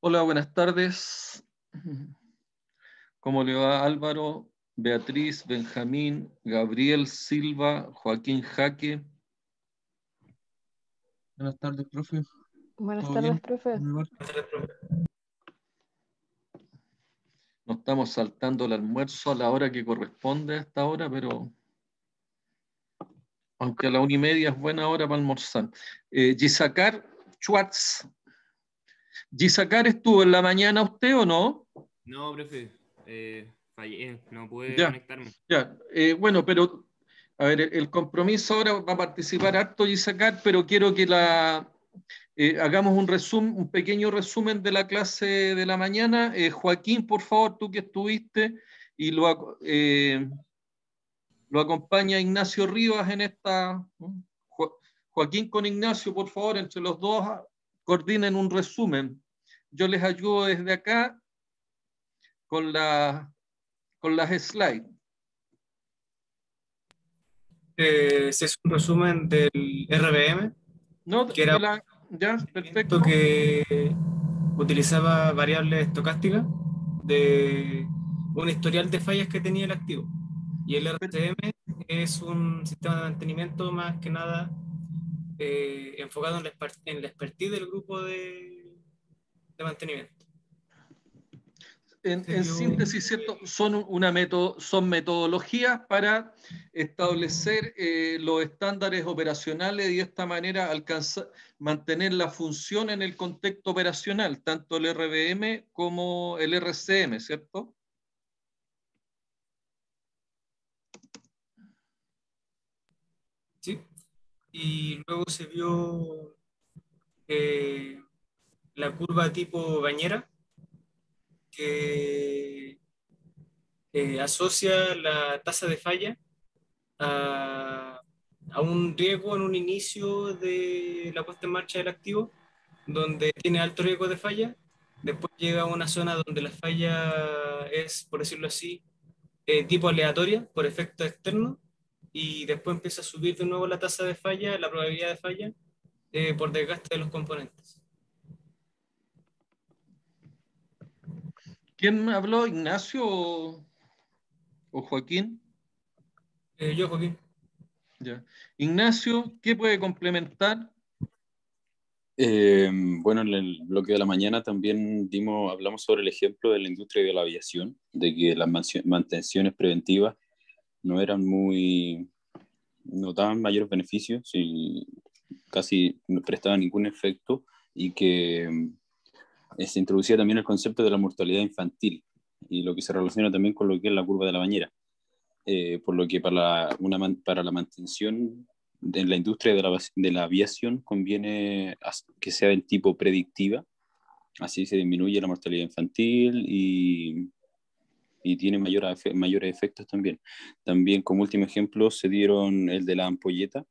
Hola, buenas tardes. ¿Cómo le va Álvaro, Beatriz, Benjamín, Gabriel, Silva, Joaquín Jaque? Buenas tardes, profe. Buenas ¿Todo tardes, bien? profe. ¿Cómo va? Nos estamos saltando el almuerzo a la hora que corresponde a esta hora, pero aunque a la 1:30 es buena hora para almorzar. Gisacar Schwartz. ¿Gisacar estuvo en la mañana usted o no? No, profe, fallé, no pude Ya, conectarme. ya. Bueno, pero a ver, el compromiso ahora va a participar harto Gisacar, pero quiero que hagamos un pequeño resumen de la clase de la mañana. Joaquín, por favor, tú que estuviste, y lo acompaña Ignacio Rivas en esta. Joaquín con Ignacio, por favor, entre los dos coordinen un resumen. Yo les ayudo desde acá con las slides. Se hizo un resumen del RBM, ¿No? que era un Ya, procedimiento perfecto. que utilizaba variables estocásticas de un historial de fallas que tenía el activo. Y el RCM es un sistema de mantenimiento más que nada enfocado en la expertise del grupo de mantenimiento. En síntesis, ¿cierto? Son metodologías para establecer los estándares operacionales y de esta manera mantener la función en el contexto operacional, tanto el RBM como el RCM, ¿cierto? Sí. Y luego se vio la curva tipo bañera, que asocia la tasa de falla a, a un riesgo en un inicio de la puesta en marcha del activo, donde tiene alto riesgo de falla. Después llega a una zona donde la falla es, por decirlo así, tipo aleatoria, por efecto externo, y después empieza a subir de nuevo la tasa de falla, la probabilidad de falla, por desgaste de los componentes. ¿Quién habló, Ignacio o Joaquín? Yo, Joaquín. Ya. Ignacio, ¿qué puede complementar? Bueno, en el bloque de la mañana también hablamos sobre el ejemplo de la industria de la aviación, de que las mantenciones preventivas no eran no daban mayores beneficios y casi no prestaban ningún efecto, y que se introducía también el concepto de la mortalidad infantil y lo que se relaciona también con lo que es la curva de la bañera. Por lo que para la mantención en la industria de la aviación conviene que sea del tipo predictiva, así se disminuye la mortalidad infantil y tiene mayores efectos también. También como último ejemplo se dieron el de la ampolleta,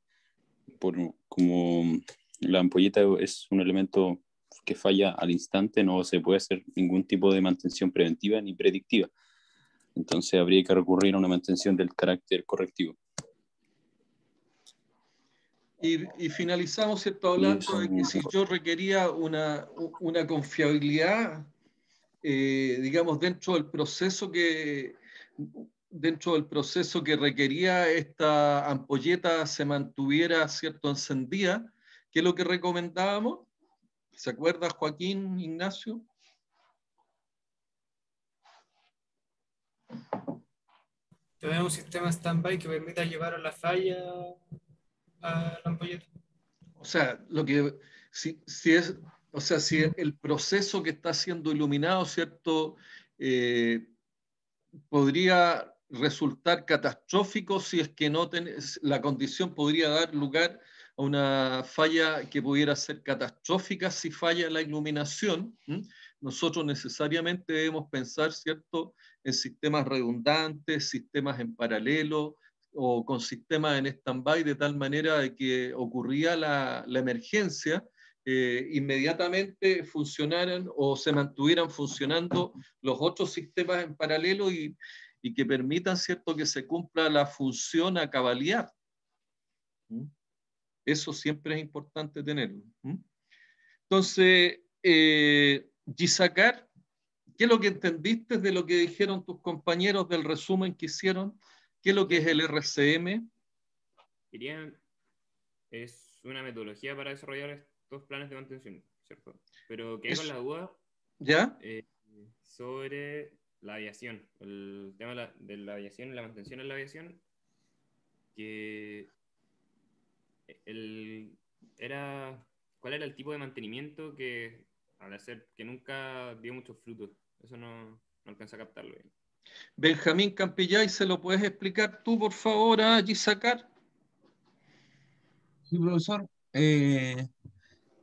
como la ampolleta es un elemento que falla al instante, no se puede hacer ningún tipo de mantención preventiva ni predictiva. Entonces habría que recurrir a una mantención del carácter correctivo. Y finalizamos, ¿cierto? Hablando de que si yo requería una confiabilidad, digamos, dentro del proceso que requería esta ampolleta se mantuviera, ¿cierto?, encendida, ¿qué es lo que recomendábamos? ¿Se acuerda, Joaquín, Ignacio? Tener un sistema stand-by que permita llevar a la falla a la ampolleta. O sea, si el proceso que está siendo iluminado, ¿cierto?, podría resultar catastrófico si es que la condición podría dar lugar a una falla que pudiera ser catastrófica si falla la iluminación. Nosotros necesariamente debemos pensar, ¿cierto?, en sistemas redundantes, sistemas en paralelo o con sistemas en stand-by, de tal manera de que ocurría la emergencia, inmediatamente funcionaran o se mantuvieran funcionando los otros sistemas en paralelo y que permitan, ¿cierto?, que se cumpla la función a cabalidad. Eso siempre es importante tenerlo. Entonces, Gisacar, ¿qué es lo que entendiste de lo que dijeron tus compañeros del resumen que hicieron? ¿Qué es lo que es el RCM? Es una metodología para desarrollar estos planes de mantención, ¿cierto? Pero quedé con Es- la duda ¿Ya? sobre la aviación, el tema de la aviación y la mantención en la aviación, que el, era, ¿cuál era el tipo de mantenimiento que, al hacer, que nunca dio muchos frutos? Eso no alcanza a captarlo bien. Benjamín Campillay, ¿se lo puedes explicar tú, por favor, a Gisacar? Sí, profesor.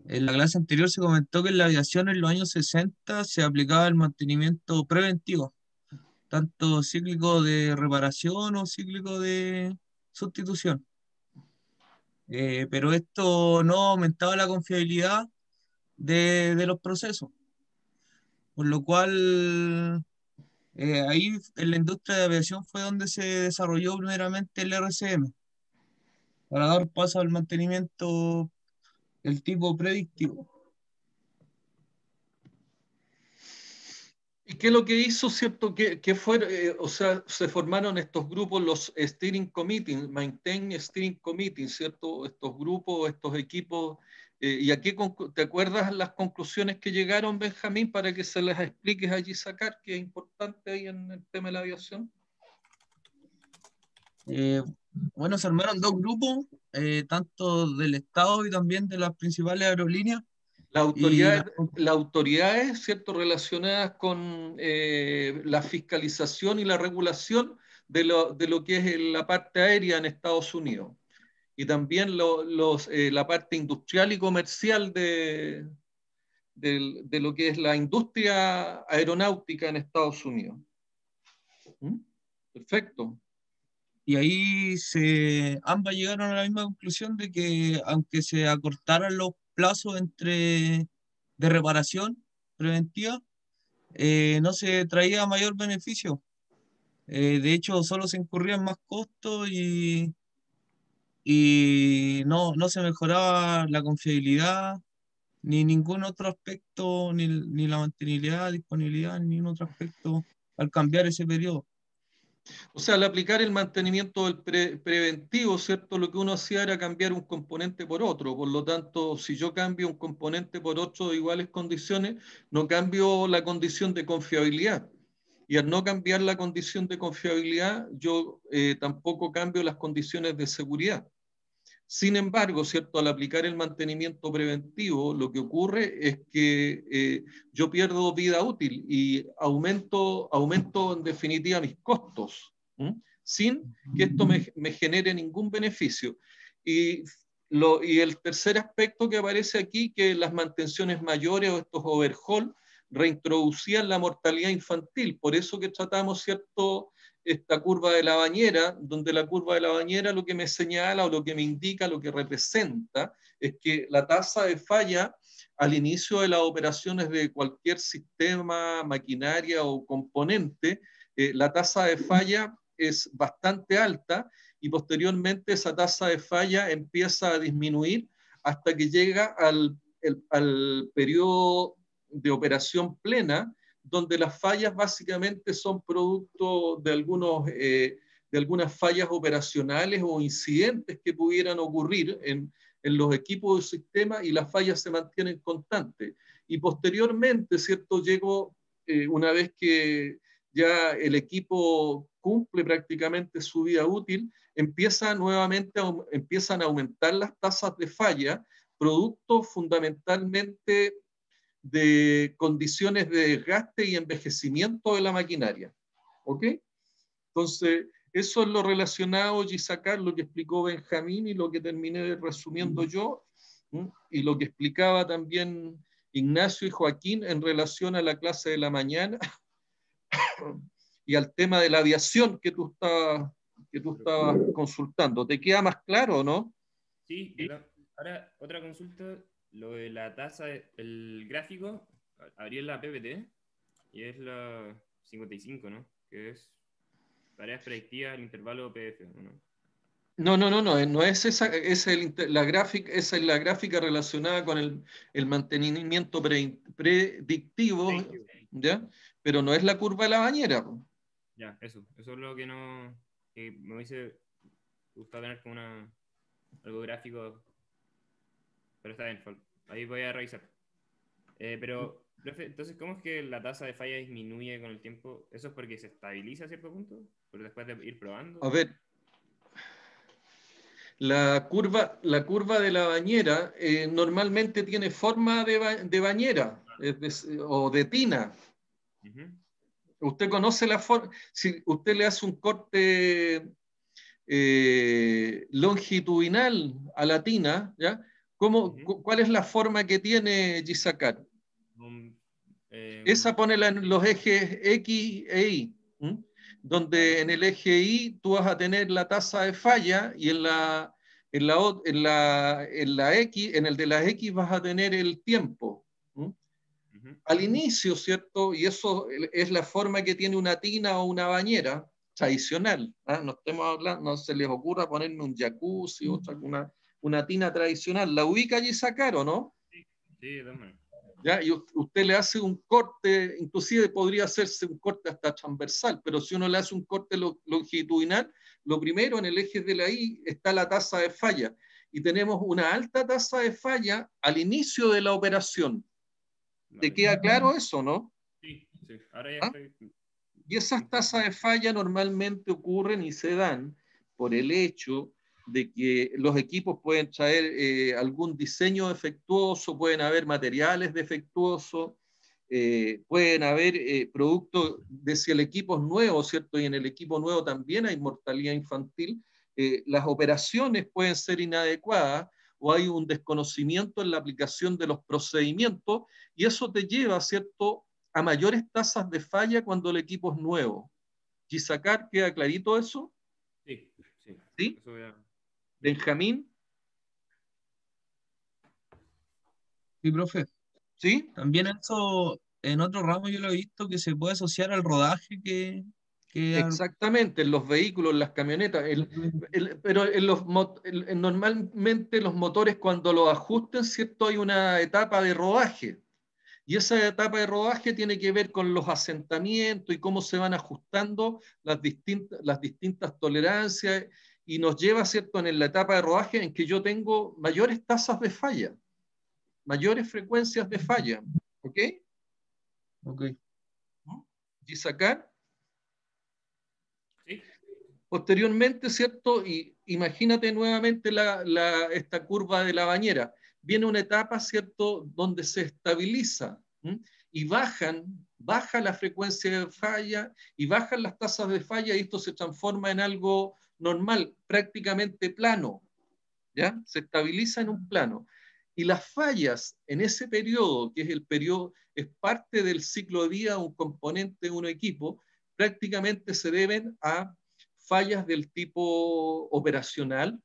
En la clase anterior se comentó que en la aviación en los años 60 se aplicaba el mantenimiento preventivo, tanto cíclico de reparación o cíclico de sustitución. Pero esto no aumentaba la confiabilidad de los procesos, por lo cual ahí en la industria de aviación fue donde se desarrolló primeramente el RCM, para dar paso al mantenimiento del tipo predictivo. ¿Y qué es lo que hizo, cierto? Que fue, o sea, se formaron estos grupos, los steering committees, maintain steering committees, ¿cierto? Estos grupos, estos equipos. ¿Y a qué te acuerdas las conclusiones que llegaron, Benjamín, para que se las expliques allí sacar, que es importante ahí en el tema de la aviación? Eh, bueno, se armaron dos grupos, tanto del Estado y también de las principales aerolíneas. Las Y autoridades, las autoridades, ¿cierto?, relacionadas con la fiscalización y la regulación de lo que es la parte aérea en Estados Unidos. Y también la parte industrial y comercial de lo que es la industria aeronáutica en Estados Unidos. ¿Mm? Perfecto. y ahí ambas llegaron a la misma conclusión de que aunque se acortaran los plazos de reparación preventiva, no se traía mayor beneficio. De hecho, solo se incurrían más costos y no se mejoraba la confiabilidad, ni ningún otro aspecto, ni la mantenibilidad, disponibilidad, ni ningún otro aspecto al cambiar ese periodo. O sea, al aplicar el mantenimiento del preventivo, ¿cierto? Lo que uno hacía era cambiar un componente por otro. Por lo tanto, si yo cambio un componente por otro de iguales condiciones, no cambio la condición de confiabilidad. Y al no cambiar la condición de confiabilidad, yo tampoco cambio las condiciones de seguridad. Sin embargo, ¿cierto? Al aplicar el mantenimiento preventivo, lo que ocurre es que yo pierdo vida útil y aumento en definitiva mis costos, ¿m? Sin que esto me genere ningún beneficio. Y, y el tercer aspecto que aparece aquí, que las mantenciones mayores o estos overhaul reintroducían la mortalidad infantil. Por eso que tratamos, ¿cierto?, esta curva de la bañera, donde la curva de la bañera lo que me señala o lo que me indica, lo que representa, es que la tasa de falla al inicio de las operaciones de cualquier sistema, maquinaria o componente, la tasa de falla es bastante alta y posteriormente esa tasa de falla empieza a disminuir hasta que llega al periodo de operación plena, donde las fallas básicamente son producto de algunas fallas operacionales o incidentes que pudieran ocurrir en los equipos del sistema y las fallas se mantienen constantes. Y posteriormente, ¿cierto? Llego, una vez que ya el equipo cumple prácticamente su vida útil, empiezan a aumentar las tasas de falla, producto fundamentalmente de condiciones de desgaste y envejecimiento de la maquinaria. ¿Ok? Entonces, eso es lo relacionado, y sacar lo que explicó Benjamín y lo que terminé resumiendo yo, ¿m? Y lo que explicaba también Ignacio y Joaquín en relación a la clase de la mañana y al tema de la aviación que tú estabas consultando. ¿Te queda más claro o no? Sí, ahora otra consulta, lo de la tasa, el gráfico, abrí la PPT y es la 55, ¿no? Que es tareas predictivas al intervalo PF, ¿no? No, no es esa, esa es la gráfica relacionada con el mantenimiento predictivo, ¿ya? Pero no es la curva de la bañera, po. Ya, eso es lo que no, que me hubiese gustado tener como algo gráfico, pero está bien, ahí voy a revisar. Pero, profe, entonces, ¿cómo es que la tasa de falla disminuye con el tiempo? ¿Eso es porque se estabiliza a cierto punto? ¿Pero después de ir probando? A ver, la curva de la bañera normalmente tiene forma de bañera o de tina. Ujú. Usted conoce la forma, si usted le hace un corte longitudinal a la tina, ¿ya? Ujú. ¿Cuál es la forma que tiene Gisacar? Un, Esa pone en los ejes X e Y, ¿m? Donde vale. en el eje Y tú vas a tener la tasa de falla y en la X, en el de las X vas a tener el tiempo. ¿M? Ujú. Al inicio, ¿cierto? Y eso es la forma que tiene una tina o una bañera tradicional. ¿Ah? No estemos hablando, no se les ocurra ponerme un jacuzzi, una tina tradicional. ¿La ubica allí sacaron, no? Sí, de todas maneras. ¿Ya? Y usted le hace un corte, inclusive podría hacerse un corte hasta transversal, pero si uno le hace un corte longitudinal, lo primero en el eje de la Y está la tasa de falla. Y tenemos una alta tasa de falla al inicio de la operación. ¿Te Vale. queda claro eso, no? Sí, sí. Ahora ya ¿Ah? estoy. Y esas tasas de falla normalmente ocurren y se dan por el hecho de que los equipos pueden traer algún diseño defectuoso, pueden haber materiales defectuosos, pueden haber productos de si el equipo es nuevo, ¿cierto? Y en el equipo nuevo también hay mortalidad infantil, las operaciones pueden ser inadecuadas o hay un desconocimiento en la aplicación de los procedimientos y eso te lleva, ¿cierto?, a mayores tasas de falla cuando el equipo es nuevo. Gisacar, ¿queda clarito eso? Sí, sí. ¿Sí? Eso ya. Benjamín, Sí, profe. ¿sí? También eso, en otro ramo yo lo he visto que se puede asociar al rodaje Exactamente, en los vehículos, en las camionetas, pero normalmente los motores cuando los ajusten, ¿cierto? Hay una etapa de rodaje. Y esa etapa de rodaje tiene que ver con los asentamientos y cómo se van ajustando las distintas tolerancias y nos lleva, ¿cierto?, en la etapa de rodaje en que yo tengo mayores tasas de falla, mayores frecuencias de falla. ¿Ok? Ok. Y sacar. Sí. Posteriormente, ¿cierto? Y imagínate nuevamente esta curva de la bañera. Viene una etapa, ¿cierto?, donde se estabiliza y baja la frecuencia de falla y bajan las tasas de falla y esto se transforma en algo normal, prácticamente plano, ¿ya? Se estabiliza en un plano. Y las fallas en ese periodo, que es el periodo, es parte del ciclo de vida de un componente de un equipo, prácticamente se deben a fallas del tipo operacional,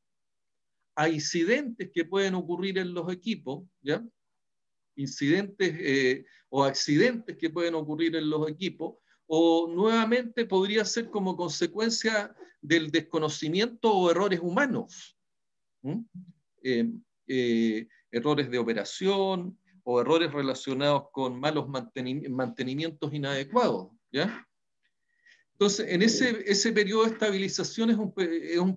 a incidentes que pueden ocurrir en los equipos, ¿ya? Incidentes o accidentes que pueden ocurrir en los equipos, o nuevamente podría ser como consecuencia del desconocimiento o errores humanos. Eh, errores de operación o errores relacionados con malos mantenimientos inadecuados, ¿ya? Entonces, en ese periodo de estabilización es un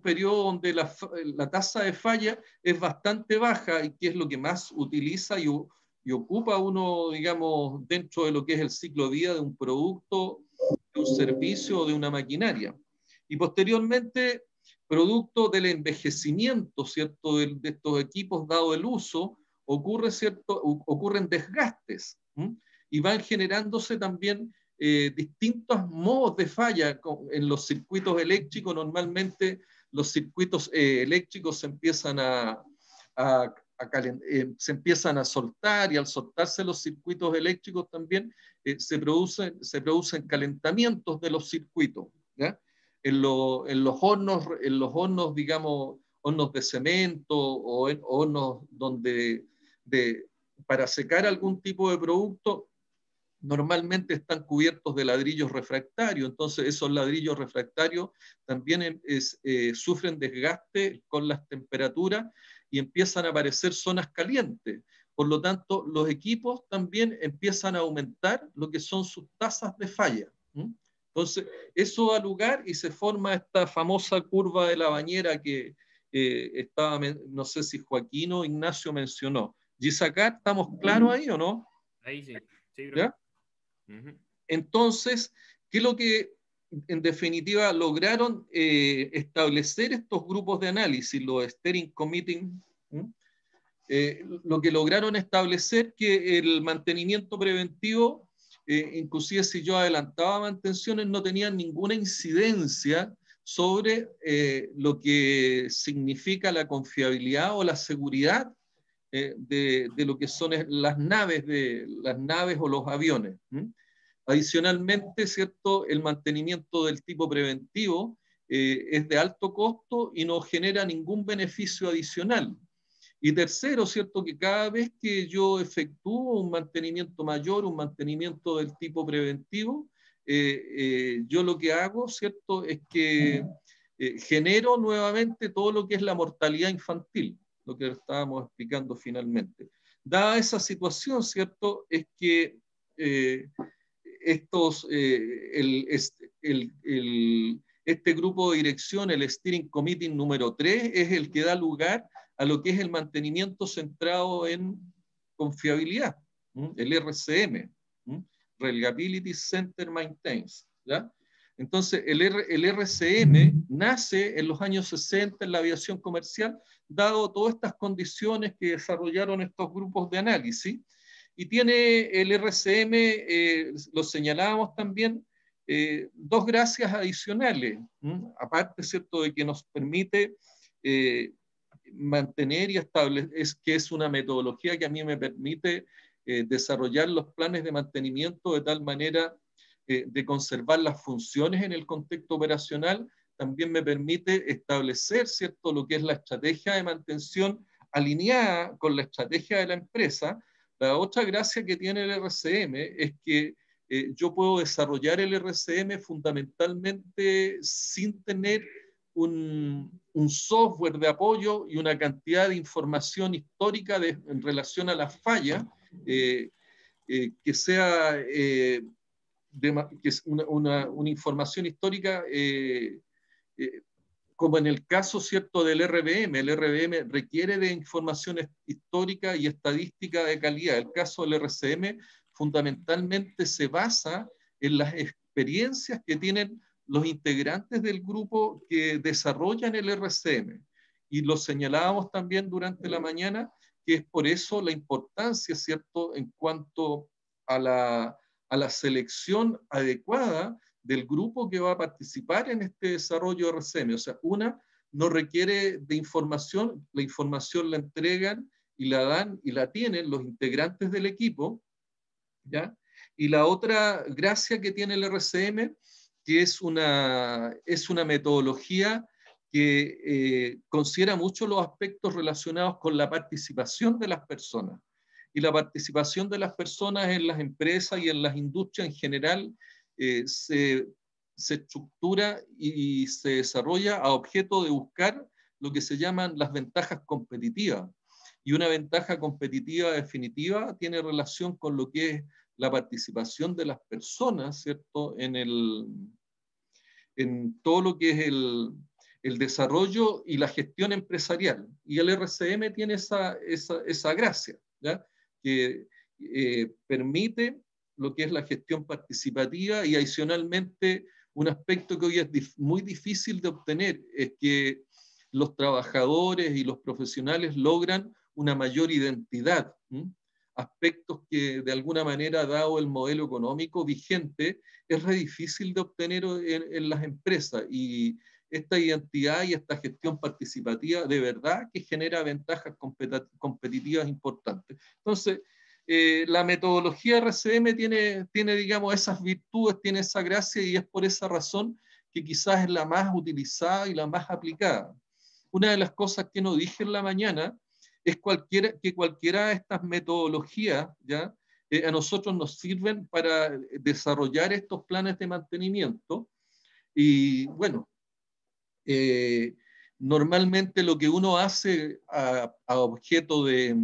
periodo donde la tasa de falla es bastante baja y que es lo que más utiliza y ocupa uno, digamos, dentro de lo que es el ciclo de vida de un producto, de un servicio o de una maquinaria. Y posteriormente, producto del envejecimiento, ¿cierto?, de estos equipos dado el uso, ocurren desgastes y van generándose también distintos modos de falla en los circuitos eléctricos. Normalmente los circuitos eléctricos se empiezan a soltar y al soltarse los circuitos eléctricos también se producen calentamientos de los circuitos, ¿ya? En los hornos, digamos, hornos de cemento o hornos para secar algún tipo de producto, normalmente están cubiertos de ladrillos refractarios, entonces esos ladrillos refractarios también sufren desgaste con las temperaturas y empiezan a aparecer zonas calientes. Por lo tanto, los equipos también empiezan a aumentar lo que son sus tasas de falla. Entonces, eso da lugar y se forma esta famosa curva de la bañera que estaba, no sé si Joaquín o Ignacio mencionó. Gisacá, ¿estamos claros ahí o no? Ahí sí. Sí, bro. ¿Ya? Entonces, ¿qué es lo que en definitiva lograron establecer estos grupos de análisis, los steering committee? Lo que lograron establecer que el mantenimiento preventivo, inclusive si yo adelantaba mantenciones, no tenían ninguna incidencia sobre lo que significa la confiabilidad o la seguridad de lo que son las naves o los aviones. Adicionalmente, ¿cierto? El mantenimiento del tipo preventivo es de alto costo y no genera ningún beneficio adicional. Y tercero, ¿cierto? Que cada vez que yo efectúo un mantenimiento mayor, un mantenimiento del tipo preventivo, yo lo que hago, ¿cierto? Es que genero nuevamente todo lo que es la mortalidad infantil, lo que estábamos explicando finalmente. Dada esa situación, ¿cierto? Es que este grupo de dirección, el Steering Committee número 3, es el que da lugar a lo que es el mantenimiento centrado en confiabilidad, el RCM, Reliability Center Maintains, ¿ya? Entonces, el RCM nace en los años 60 en la aviación comercial, dado todas estas condiciones que desarrollaron estos grupos de análisis, y tiene el RCM, lo señalábamos también, dos gracias adicionales, aparte, ¿cierto?, de que nos permite mantener y establecer, que es una metodología que a mí me permite desarrollar los planes de mantenimiento de tal manera de conservar las funciones en el contexto operacional, también me permite establecer, ¿cierto?, lo que es la estrategia de mantención alineada con la estrategia de la empresa. La otra gracia que tiene el RCM es que yo puedo desarrollar el RCM fundamentalmente sin tener un software de apoyo y una cantidad de información histórica en relación a las fallas que sea que es una información histórica como en el caso, ¿cierto?, del RBM. El RBM requiere de información histórica y estadística de calidad. El caso del RCM fundamentalmente se basa en las experiencias que tienen los integrantes del grupo que desarrollan el RCM. Y lo señalábamos también durante la mañana, que es por eso la importancia, ¿cierto?, en cuanto a la selección adecuada del grupo que va a participar en este desarrollo de RCM. O sea, una no requiere de información, la información la entregan y la dan y la tienen los integrantes del equipo, ¿ya? Y la otra gracia que tiene el RCM, que es una metodología que considera mucho los aspectos relacionados con la participación de las personas. Y la participación de las personas en las empresas y en las industrias en general se estructura y se desarrolla a objeto de buscar lo que se llaman las ventajas competitivas. Y una ventaja competitiva definitiva tiene relación con lo que es la participación de las personas, ¿cierto?, en todo lo que es el desarrollo y la gestión empresarial. Y el RCM tiene esa gracia, ¿ya?, que permite lo que es la gestión participativa y adicionalmente un aspecto que hoy es muy difícil de obtener, es que los trabajadores y los profesionales logran una mayor identidad, aspectos que de alguna manera, dado el modelo económico vigente, es re difícil de obtener en las empresas, y esta identidad y esta gestión participativa de verdad que genera ventajas competitivas importantes. Entonces, la metodología RCM tiene, digamos, esas virtudes, tiene esa gracia, y es por esa razón que quizás es la más utilizada y la más aplicada. Una de las cosas que no dije en la mañana es que cualquiera de estas metodologías, ¿ya?, a nosotros nos sirven para desarrollar estos planes de mantenimiento. Y bueno, normalmente lo que uno hace a objeto de,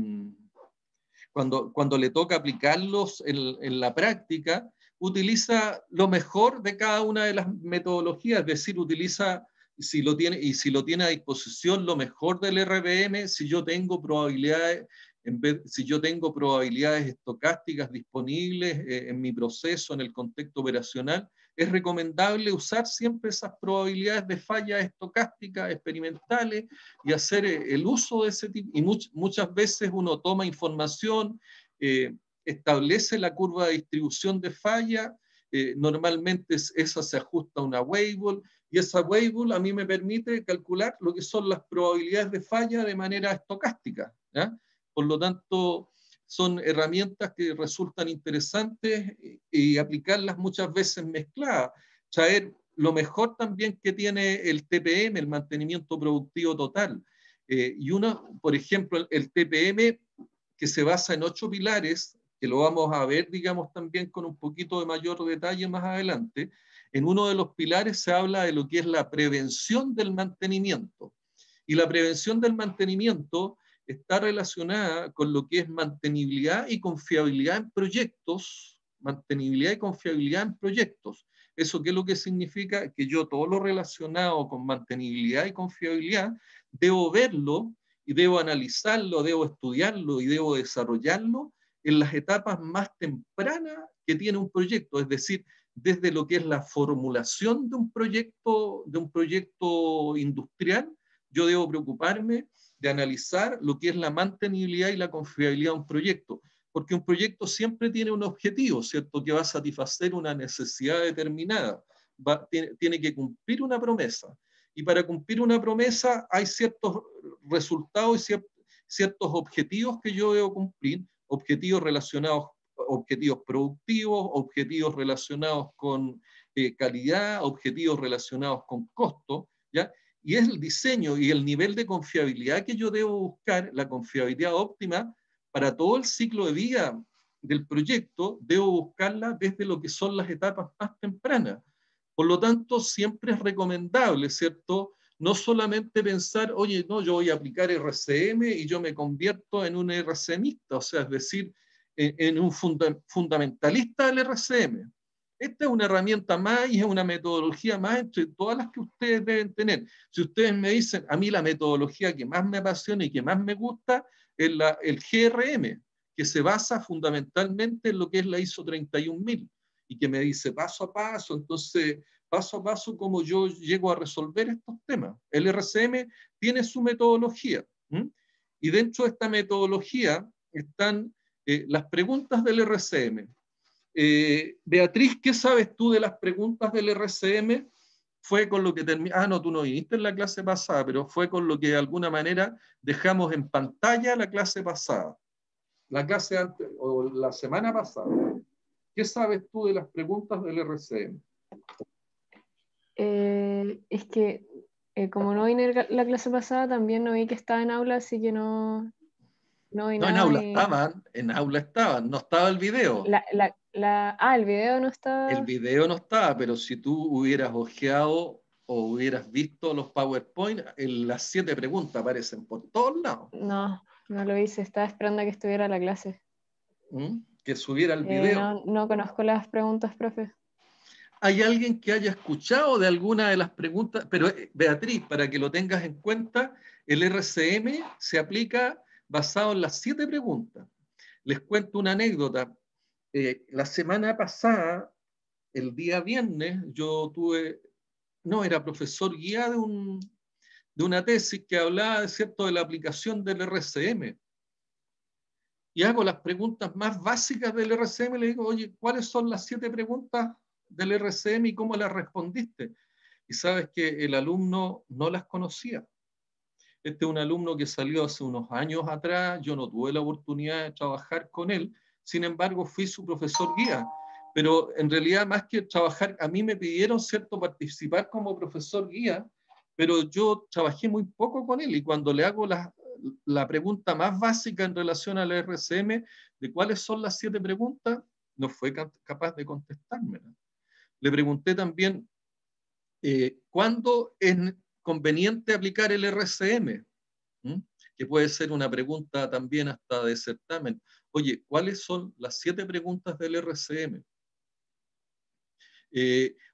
cuando le toca aplicarlos en la práctica, utiliza lo mejor de cada una de las metodologías, es decir, utiliza, si lo tiene a disposición, lo mejor del RBM. Si yo tengo probabilidades, si yo tengo probabilidades estocásticas disponibles en mi proceso, en el contexto operacional, es recomendable usar siempre esas probabilidades de fallas estocásticas experimentales y hacer el uso de ese tipo. Y muchas veces uno toma información, establece la curva de distribución de falla, normalmente esa se ajusta a una Weibull, y esa Weibull a mí me permite calcular lo que son las probabilidades de falla de manera estocástica, ¿ya? Por lo tanto, son herramientas que resultan interesantes y aplicarlas muchas veces mezcladas. Traer lo mejor también que tiene el TPM, el mantenimiento productivo total. Y uno, por ejemplo, el TPM, que se basa en 8 pilares, que lo vamos a ver, digamos, también con un poquito de mayor detalle más adelante. En uno de los pilares se habla de lo que es la prevención del mantenimiento. Y la prevención del mantenimiento está relacionada con lo que es mantenibilidad y confiabilidad en proyectos. Mantenibilidad y confiabilidad en proyectos. ¿Eso qué es lo que significa? Que yo todo lo relacionado con mantenibilidad y confiabilidad debo verlo y debo analizarlo, debo estudiarlo y debo desarrollarlo en las etapas más tempranas que tiene un proyecto, es decir, desde lo que es la formulación de un proyecto industrial, yo debo preocuparme de analizar lo que es la mantenibilidad y la confiabilidad de un proyecto, porque un proyecto siempre tiene un objetivo, ¿cierto?, que va a satisfacer una necesidad determinada, tiene que cumplir una promesa, y para cumplir una promesa hay ciertos resultados y ciertos objetivos que yo debo cumplir, objetivos relacionados, objetivos productivos, objetivos relacionados con calidad, objetivos relacionados con costo, ¿ya? Y es el diseño y el nivel de confiabilidad que yo debo buscar, la confiabilidad óptima para todo el ciclo de vida del proyecto, debo buscarla desde lo que son las etapas más tempranas. Por lo tanto, siempre es recomendable, ¿cierto?, no solamente pensar, oye, no, yo voy a aplicar RCM y yo me convierto en un RCMista, o sea, es decir, en un fundamentalista del RCM. Esta es una herramienta más y es una metodología más entre todas las que ustedes deben tener. Si ustedes me dicen, a mí la metodología que más me apasiona y que más me gusta es el GRM, que se basa fundamentalmente en lo que es la ISO 31000 y que me dice paso a paso, entonces paso a paso cómo yo llego a resolver estos temas. El RCM tiene su metodología, y dentro de esta metodología están las preguntas del RCM. Beatriz, ¿qué sabes tú de las preguntas del RCM? Fue con lo que no, tú no viniste en la clase pasada, pero fue con lo que de alguna manera dejamos en pantalla la clase pasada, la clase antes, o la semana pasada. ¿Qué sabes tú de las preguntas del RCM? Es que como no vine la clase pasada, también no vi que estaba en aula, así que no vi No, nada. en aula estaban, no estaba el video. El video no estaba. El video no estaba, pero si tú hubieras ojeado o hubieras visto los PowerPoint, las 7 preguntas aparecen por todos lados. No lo hice, estaba esperando a que estuviera la clase. Que subiera el video. No conozco las preguntas, profe. ¿Hay alguien que haya escuchado de alguna de las preguntas? Pero Beatriz, para que lo tengas en cuenta, el RCM se aplica basado en las 7 preguntas. Les cuento una anécdota. La semana pasada, el día viernes, yo era profesor guía de una tesis que hablaba, ¿cierto?, de la aplicación del RCM. Y hago las preguntas más básicas del RCM y le digo, oye, ¿cuáles son las 7 preguntas del RCM y cómo las respondiste? Y sabes que el alumno no las conocía. Este es un alumno que salió hace unos años atrás, yo no tuve la oportunidad de trabajar con él, sin embargo fui su profesor guía. Pero en realidad, más que trabajar, a mí me pidieron, ¿cierto?, participar como profesor guía, pero yo trabajé muy poco con él y cuando le hago la pregunta más básica en relación a la RCM, de cuáles son las 7 preguntas, no fue capaz de contestármela. Le pregunté también, ¿cuándo es conveniente aplicar el RCM? ¿Mm? Que puede ser una pregunta también hasta de certamen. Oye, ¿cuáles son las 7 preguntas del RCM?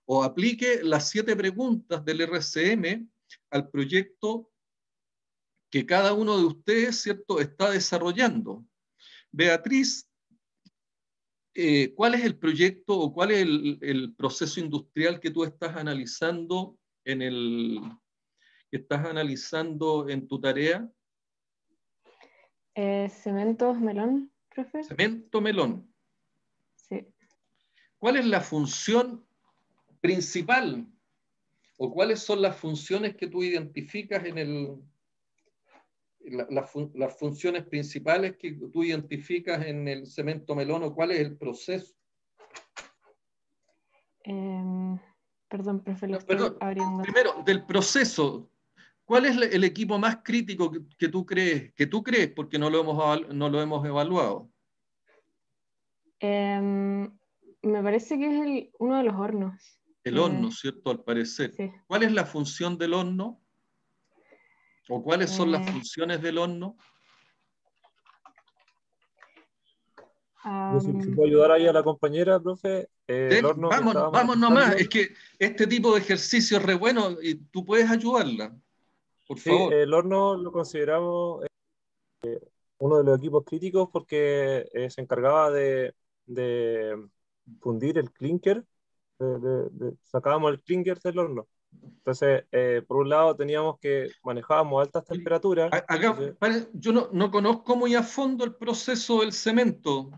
O aplique las 7 preguntas del RCM al proyecto que cada uno de ustedes, ¿cierto?, está desarrollando. Beatriz, ¿cuál es el proyecto o cuál es el proceso industrial que tú estás analizando en tu tarea? Cementos melón, profe. Cemento melón. Sí. ¿Cuál es la función principal o cuáles son las funciones que tú identificas las funciones principales que tú identificas en el cemento melón o cuál es el proceso? Perdón, profe, lo No, estoy perdón, abriendo. primero, del proceso, ¿cuál es el equipo más crítico que tú crees? Que tú crees, porque no lo hemos evaluado. Me parece que es uno de los hornos. El horno, ¿cierto? Al parecer. Sí. ¿Cuál es la función del horno? ¿O cuáles son las funciones del horno? Yo si puedo ayudar ahí a la compañera, profe, el horno que estábamos Vamos nomás, analizando, es que este tipo de ejercicio es re bueno y tú puedes ayudarla, por sí, favor. el horno lo consideramos uno de los equipos críticos porque se encargaba de fundir el clinker, sacábamos el clinker del horno. Entonces, por un lado teníamos que manejábamos altas temperaturas. Acá, yo no conozco muy a fondo el proceso del cemento,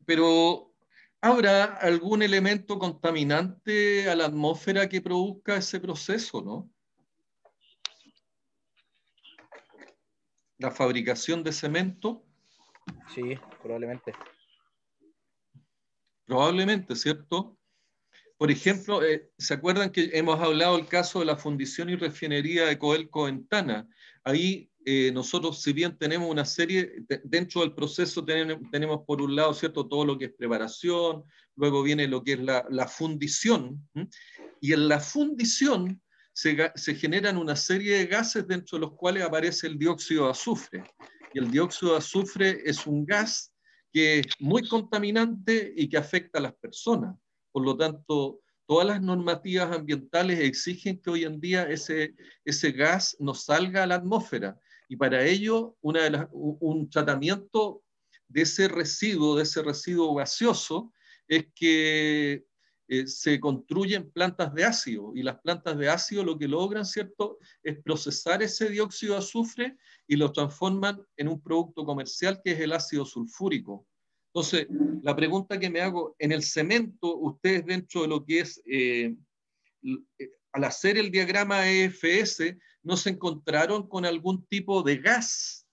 pero ¿habrá algún elemento contaminante a la atmósfera que produzca ese proceso, no? La fabricación de cemento. Sí, probablemente. Probablemente, ¿cierto? Por ejemplo, ¿se acuerdan que hemos hablado del caso de la fundición y refinería de Codelco en Tana? Ahí nosotros, si bien tenemos una serie, dentro del proceso tenemos por un lado, ¿cierto?, todo lo que es preparación, luego viene lo que es la fundición, y en la fundición se generan una serie de gases dentro de los cuales aparece el dióxido de azufre. Y el dióxido de azufre es un gas que es muy contaminante y que afecta a las personas. Por lo tanto, todas las normativas ambientales exigen que hoy en día ese gas no salga a la atmósfera. Y para ello, un tratamiento de ese residuo gaseoso, es que se construyen plantas de ácido. Y las plantas de ácido lo que logran, ¿cierto?, es procesar ese dióxido de azufre y lo transforman en un producto comercial que es el ácido sulfúrico. Entonces, la pregunta que me hago, en el cemento, ustedes dentro de lo que es, al hacer el diagrama EFS, ¿no se encontraron con algún tipo de gas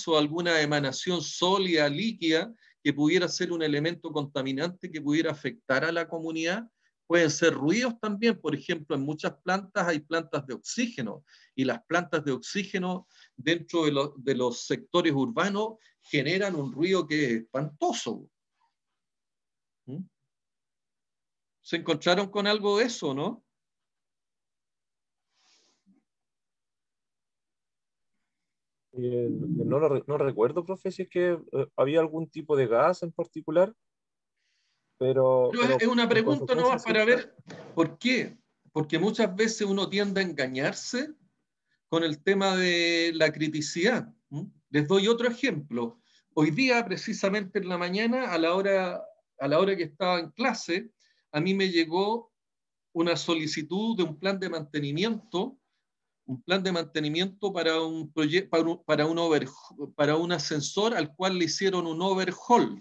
o alguna emanación sólida, líquida, que pudiera ser un elemento contaminante que pudiera afectar a la comunidad? Pueden ser ruidos también, por ejemplo, en muchas plantas hay plantas de oxígeno, y las plantas de oxígeno dentro de los sectores urbanos generan un ruido que es espantoso. ¿Se encontraron con algo de eso, no? No recuerdo, profe, si es que había algún tipo de gas en particular, pero Es una en pregunta consecuencia, nomás sí, para ver por qué. Porque muchas veces uno tiende a engañarse con el tema de la criticidad. Les doy otro ejemplo. Hoy día, precisamente en la mañana, a la hora que estaba en clase, a mí me llegó una solicitud de un plan de mantenimiento para un proyecto, para un ascensor al cual le hicieron un overhaul,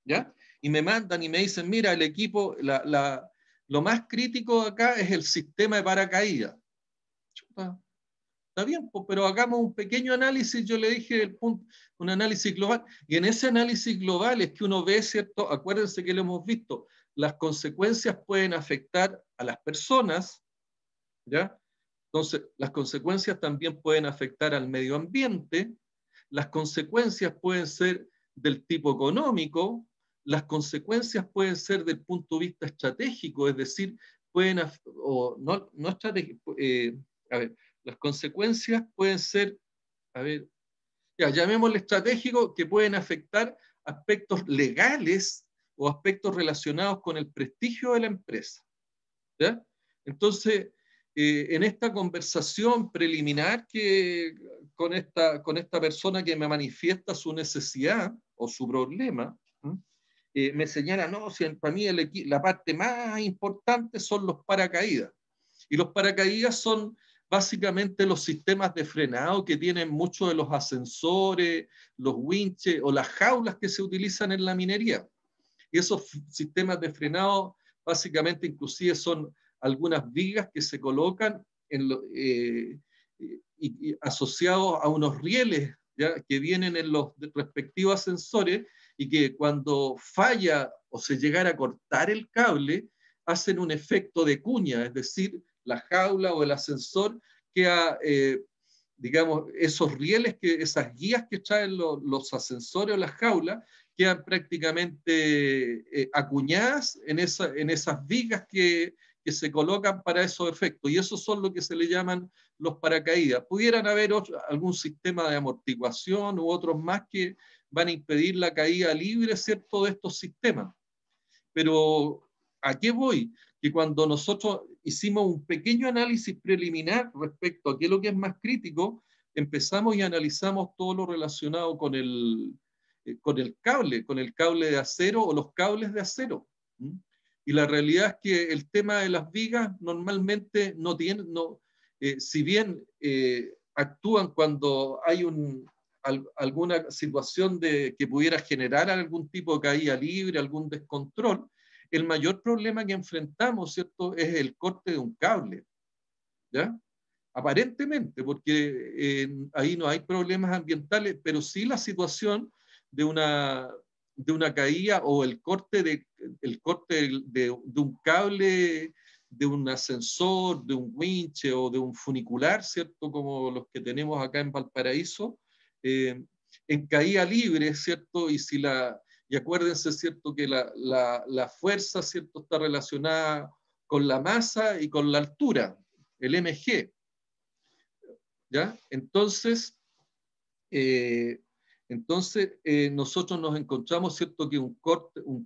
¿ya? Y me mandan y me dicen, mira, el equipo, lo más crítico acá es el sistema de paracaídas. Chuta, está bien, pero hagamos un pequeño análisis, yo le dije, un análisis global, y en ese análisis global es que uno ve, ¿cierto? Acuérdense que lo hemos visto, las consecuencias pueden afectar a las personas, ¿ya? Entonces, las consecuencias también pueden afectar al medio ambiente, las consecuencias pueden ser del tipo económico, las consecuencias pueden ser del punto de vista estratégico, es decir, pueden, o no estratégico, a ver, las consecuencias pueden ser, a ver, ya, llamémosle estratégico, que pueden afectar aspectos legales o aspectos relacionados con el prestigio de la empresa. ¿Ya? Entonces, en esta conversación preliminar con esta persona que me manifiesta su necesidad o su problema, me señala, no, si para mí la parte más importante son los paracaídas. Y los paracaídas son básicamente los sistemas de frenado que tienen muchos de los ascensores, los winches o las jaulas que se utilizan en la minería. Y esos sistemas de frenado básicamente inclusive son algunas vigas que se colocan y asociados a unos rieles, ¿ya?, que vienen en los respectivos ascensores y que cuando falla o se llegara a cortar el cable, hacen un efecto de cuña, es decir, la jaula o el ascensor queda, digamos, esos rieles, esas guías que traen los ascensores o las jaulas, quedan prácticamente acuñadas en esas vigas que se colocan para esos efectos, y esos son lo que se le llaman los paracaídas. Pudieran haber algún sistema de amortiguación u otros más que van a impedir la caída libre, ¿cierto?, de estos sistemas. Pero, ¿a qué voy? Que cuando nosotros hicimos un pequeño análisis preliminar respecto a qué es lo que es más crítico, empezamos y analizamos todo lo relacionado con el cable de acero o los cables de acero. Y la realidad es que el tema de las vigas normalmente no tienen, si bien actúan cuando hay alguna situación que pudiera generar algún tipo de caída libre, algún descontrol, el mayor problema que enfrentamos, ¿cierto?, es el corte de un cable, ¿ya? Aparentemente, porque ahí no hay problemas ambientales, pero sí la situación de una caída o el corte de un cable, de un ascensor, de un winche o de un funicular, ¿cierto?, como los que tenemos acá en Valparaíso, en caída libre, ¿cierto? Y acuérdense, ¿cierto?, que la fuerza, ¿cierto?, está relacionada con la masa y con la altura, el mg. ¿Ya? Entonces, nosotros nos encontramos, ¿cierto?, que un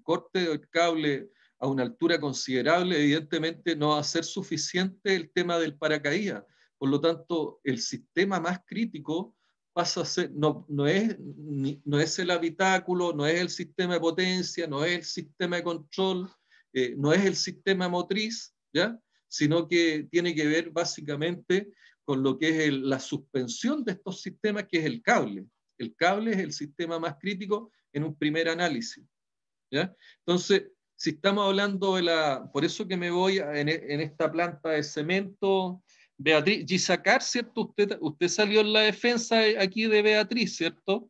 corte del cable a una altura considerable, evidentemente no va a ser suficiente el tema del paracaídas. Por lo tanto, el sistema más crítico pasa a ser, no es el habitáculo, no es el sistema de potencia, no es el sistema de control, no es el sistema motriz, ¿ya?, sino que tiene que ver básicamente con lo que es la suspensión de estos sistemas, que es el cable. El cable es el sistema más crítico en un primer análisis, ¿ya? Entonces, si estamos hablando por eso que me voy en esta planta de cemento, Beatriz, Gisacar, ¿cierto? Usted salió en la defensa aquí de Beatriz, ¿cierto?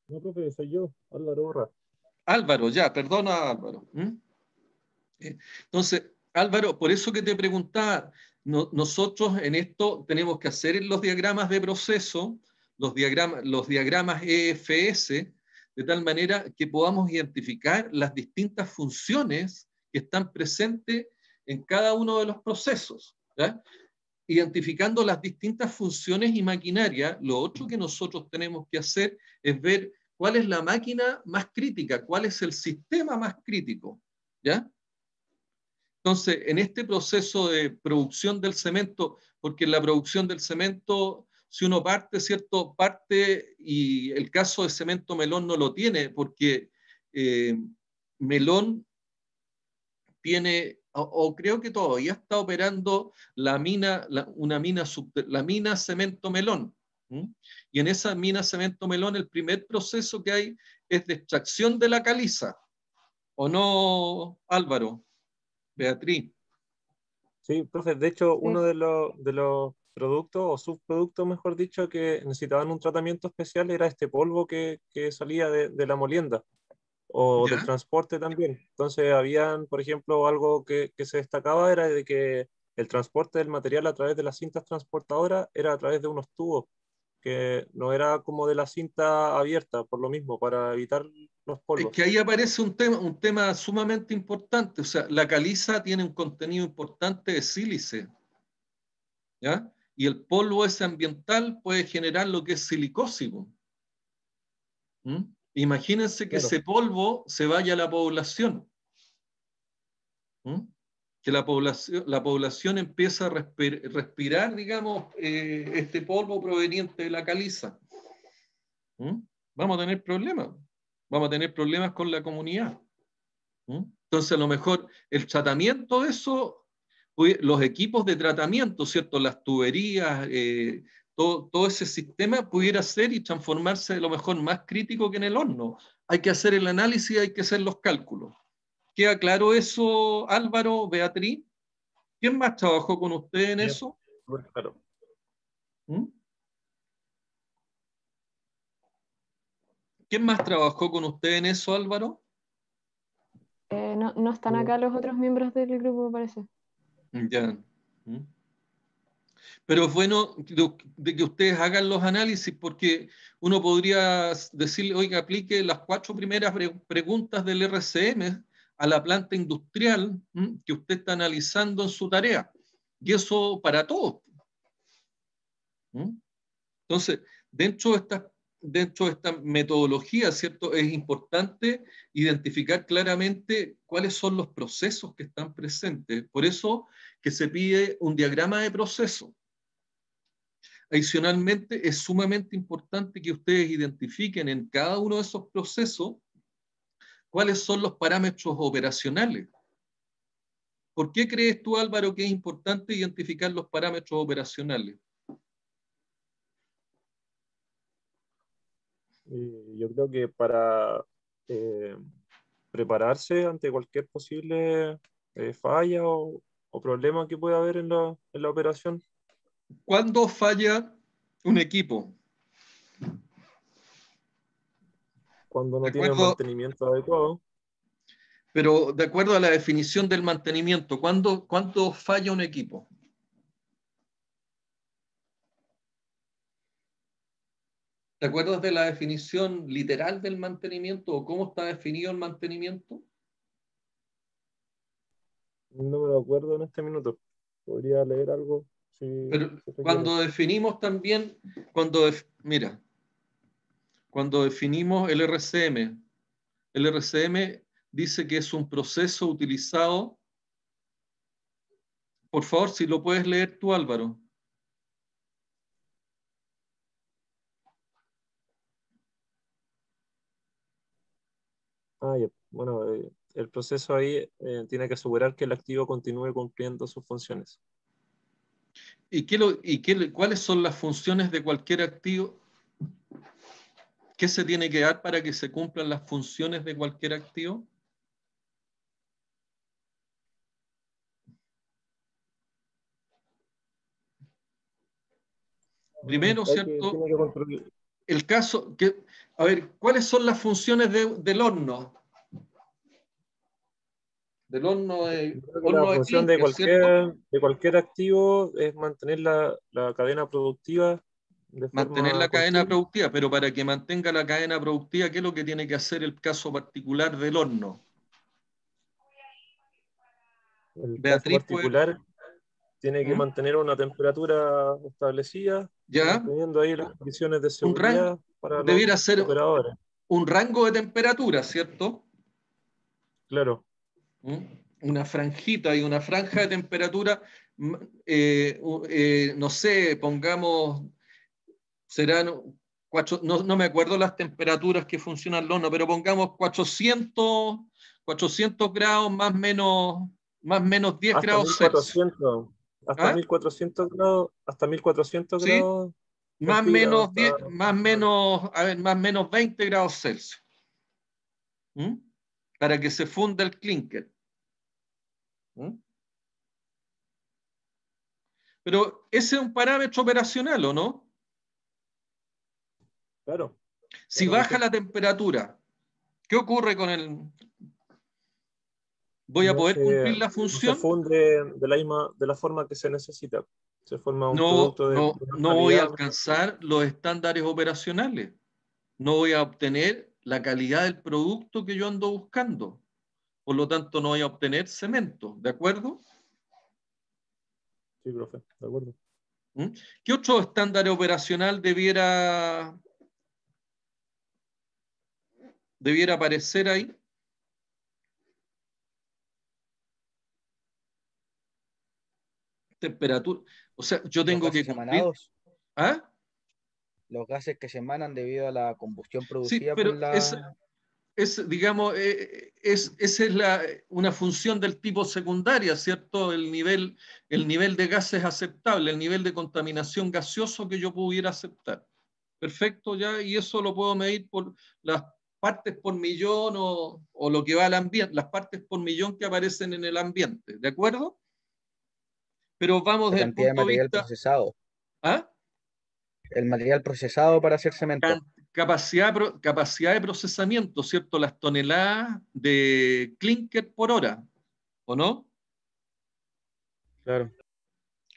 No, profe, soy yo, Álvaro Borra. Álvaro, ya, perdona, Álvaro. Entonces, Álvaro, por eso que te preguntaba, nosotros en esto tenemos que hacer los diagramas de proceso, los diagramas EFS, de tal manera que podamos identificar las distintas funciones que están presentes en cada uno de los procesos, ¿ya? Identificando las distintas funciones y maquinaria, lo otro que nosotros tenemos que hacer es ver cuál es la máquina más crítica, cuál es el sistema más crítico, ¿ya? Entonces, en este proceso de producción del cemento, porque en la producción del cemento, si uno parte, ¿cierto? Parte, y el caso de Cemento Melón no lo tiene, porque Melón tiene, o creo que todavía está operando la mina Cemento Melón. Y en esa mina Cemento Melón, el primer proceso que hay es de extracción de la caliza. ¿O no, Álvaro? Beatriz. Sí, profe, de hecho, Sí. uno de los productos, o subproductos, mejor dicho, que necesitaban un tratamiento especial era este polvo que salía de la molienda. o del ¿Ya? transporte también. Entonces, habían, por ejemplo, algo que se destacaba era de que el transporte del material a través de las cintas transportadoras era a través de unos tubos, que no era como de la cinta abierta, por lo mismo, para evitar los Es polvos. que ahí aparece un tema sumamente importante. O sea, la caliza tiene un contenido importante de sílice, ¿ya? Y el polvo ese ambiental puede generar lo que es silicosis. ¿Mm? Imagínense que Claro, ese polvo se vaya a la población. ¿Mm? Que la población empieza a respirar, digamos, este polvo proveniente de la caliza. ¿Mm? Vamos a tener problemas. Vamos a tener problemas con la comunidad. ¿Mm? Entonces, a lo mejor el tratamiento de eso, los equipos de tratamiento, ¿cierto? Las tuberías, todo ese sistema pudiera ser y transformarse a lo mejor más crítico que en el horno. Hay que hacer el análisis, hay que hacer los cálculos. ¿Queda claro eso, Álvaro, Beatriz? ¿Quién más trabajó con usted en bien, eso? súper claro. ¿Mm? ¿Quién más trabajó con usted en eso, Álvaro? No están acá los otros miembros del grupo, parece. Ya. ¿Mm? Pero es bueno de que ustedes hagan los análisis porque uno podría decirle, oiga, aplique las 4 primeras preguntas del RCM a la planta industrial que usted está analizando en su tarea. Y eso para todos. ¿Mm? Entonces, dentro de esta metodología, ¿cierto? Es importante identificar claramente cuáles son los procesos que están presentes. Por eso que se pide un diagrama de proceso. Adicionalmente, es sumamente importante que ustedes identifiquen en cada uno de esos procesos cuáles son los parámetros operacionales. ¿Por qué crees tú, Álvaro, que es importante identificar los parámetros operacionales? Y yo creo que para eh, prepararse ante cualquier posible falla o problema que pueda haber en la operación, ¿Cuándo falla un equipo? cuando De no tiene el acuerdo, mantenimiento adecuado, pero de acuerdo a la definición del mantenimiento, ¿cuándo falla un equipo? ¿Te acuerdas de la definición literal del mantenimiento o cómo está definido el mantenimiento? no me lo acuerdo en este minuto. Podría leer algo Pero si requiere. cuando definimos también, mira, cuando definimos el RCM dice que es un proceso utilizado, por favor, si lo puedes leer tú, Álvaro. Ah, ya. Bueno, el proceso ahí tiene que asegurar que el activo continúe cumpliendo sus funciones. ¿Cuáles son las funciones de cualquier activo? ¿Qué se tiene que dar para que se cumplan las funciones de cualquier activo? Primero, Está que ¿cierto? tiene que controlar. El caso, a ver, ¿cuáles son las funciones del horno? Del horno Yo creo que la de función clinker, ¿cierto? de cualquier activo es mantener la cadena productiva de Mantener forma la cadena continua. productiva, pero para que mantenga la cadena productiva, ¿qué es lo que tiene que hacer el caso particular del horno? En el caso Beatriz, pues, particular, tiene que ¿mm? mantener una temperatura establecida, ¿Ya? manteniendo ahí las condiciones de Un rango, seguridad para los debiera ser operadores. un rango de temperatura, ¿cierto? Claro, ¿Mm? Una franjita y una franja de temperatura, no sé, pongamos, serán no me acuerdo las temperaturas que funcionan el horno, pero pongamos 400 grados más menos 10 hasta grados Celsius. 1400, hasta ¿Ah? 1400 grados, hasta 1400 ¿Sí? grados centígrados. Está Más menos, a ver, más menos 20 grados Celsius. ¿Mm? Para que se funda el clinker. ¿Mm? Pero ese es un parámetro operacional, ¿o no? claro, Si claro que baja sí. la temperatura, ¿Qué ocurre con el... ¿Voy a No poder se, cumplir la no se función? funde de la forma que se necesita. Se forma un No, producto de no, menor no voy a calidad. alcanzar los estándares operacionales. No voy a obtener la calidad del producto que yo ando buscando. Por lo tanto, no voy a obtener cemento. ¿De acuerdo? Sí, profe, de acuerdo. ¿Mm? ¿Qué otro estándar operacional debiera aparecer ahí? Temperatura. O sea, yo Los tengo que gases cumplir. emanados, ¿Ah? los gases que se emanan debido a la combustión Sí, producida por pero la... digamos, esa es una función del tipo secundaria, ¿cierto? El nivel de gases aceptable, el nivel de contaminación gaseoso que yo pudiera aceptar. Perfecto, ya, y eso lo puedo medir por las partes por millón o lo que va al ambiente, las partes por millón que aparecen en el ambiente, ¿de acuerdo? Pero vamos la desde el cantidad de punto de material vista, procesado, ¿ah? el material procesado para hacer cemento. Capacidad de procesamiento, ¿cierto? Las toneladas de clinker por hora, ¿o no? Claro.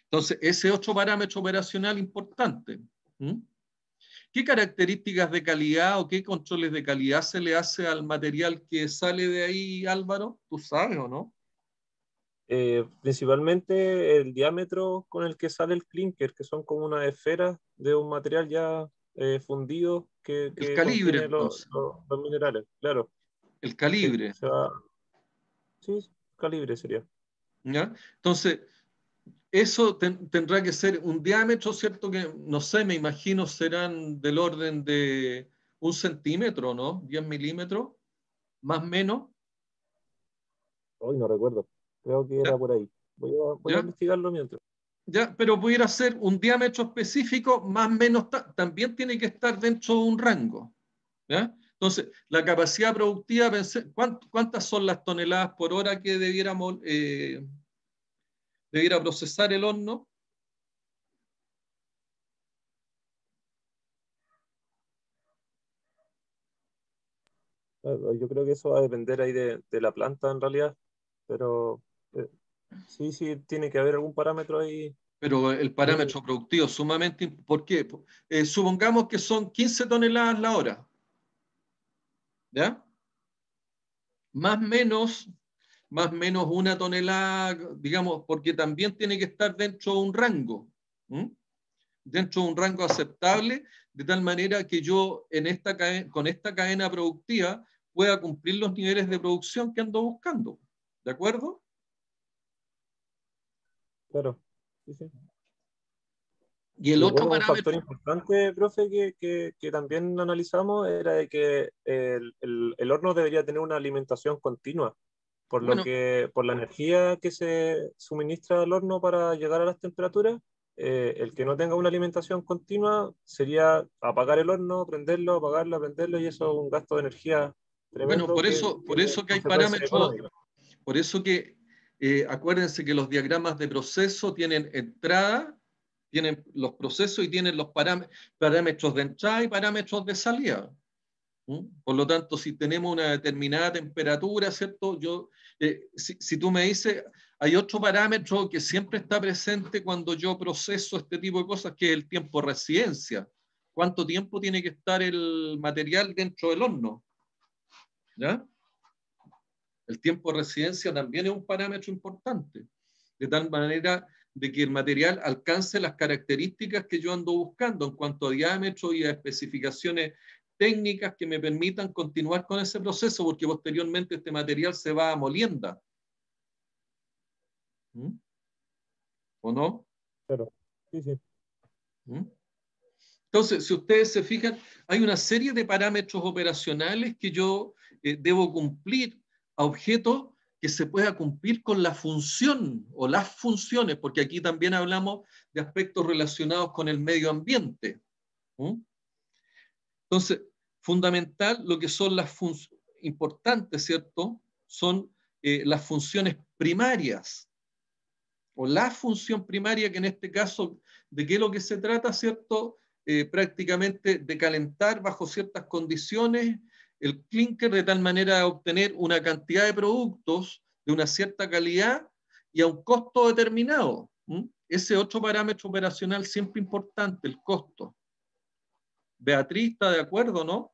Entonces, ese es otro parámetro operacional importante. ¿Mm? ¿Qué características de calidad o qué controles de calidad se le hace al material que sale de ahí, Álvaro? ¿Tú sabes o no? Principalmente el diámetro con el que sale el clinker, que son como unas esferas de un material ya fundido El que calibre, contiene entonces. los minerales. Claro, El sí, calibre. sí, calibre sería. ¿Ya? Entonces, eso tendrá que ser un diámetro, ¿cierto? Que, no sé, me imagino serán del orden de 1 centímetro, ¿no? 10 milímetros, más o menos. Hoy no recuerdo, creo que era ¿Ya? por ahí. Voy a ¿Ya? investigarlo mientras. ¿Ya? Pero pudiera ser un diámetro específico, más o menos, también tiene que estar dentro de un rango. ¿Ya? Entonces, la capacidad productiva, ¿cuántas son las toneladas por hora que debiera procesar el horno? Yo creo que eso va a depender ahí de la planta en realidad, pero eh, sí, sí, tiene que haber algún parámetro ahí. Pero el Muy, parámetro productivo es sumamente... ¿Por qué? Supongamos que son 15 toneladas la hora. ¿Ya? Más o menos 1 tonelada, digamos, porque también tiene que estar dentro de un rango. ¿Mm? Dentro de un rango aceptable, de tal manera que yo con esta cadena productiva pueda cumplir los niveles de producción que ando buscando. ¿De acuerdo? claro, sí, sí. Y el Y otro bueno, un factor parámetro, importante, profe, que también analizamos era de que el horno debería tener una alimentación continua, bueno, por la energía que se suministra al horno para llegar a las temperaturas, el que no tenga una alimentación continua sería apagar el horno, prenderlo, apagarlo, prenderlo, y eso es un gasto de energía bueno, tremendo por tiene eso que hay consecuencias parámetros, económicas. por eso que acuérdense que los diagramas de proceso tienen entrada, tienen los procesos y tienen los parámetros de entrada y parámetros de salida. ¿Mm? Por lo tanto, si tenemos una determinada temperatura, ¿cierto? Si tú me dices, hay otro parámetro que siempre está presente cuando yo proceso este tipo de cosas, que es el tiempo de residencia. ¿Cuánto tiempo tiene que estar el material dentro del horno? ¿Ya? El tiempo de residencia también es un parámetro importante, de tal manera de que el material alcance las características que yo ando buscando en cuanto a diámetro y a especificaciones técnicas que me permitan continuar con ese proceso, porque posteriormente este material se va a molienda. ¿Mm? ¿O no? Claro, sí, sí. ¿Mm? Entonces, si ustedes se fijan, hay una serie de parámetros operacionales que yo debo cumplir a objetos que se pueda cumplir con la función o las funciones, porque aquí también hablamos de aspectos relacionados con el medio ambiente. ¿Mm? Entonces, fundamental lo que son las funciones importantes, ¿cierto? Son las funciones primarias o la función primaria, que en este caso, ¿de qué es lo que se trata, cierto? Prácticamente de calentar bajo ciertas condiciones el clinker de tal manera de obtener una cantidad de productos de una cierta calidad y a un costo determinado. Ese otro parámetro operacional siempre importante, el costo. Beatriz, ¿está de acuerdo, no?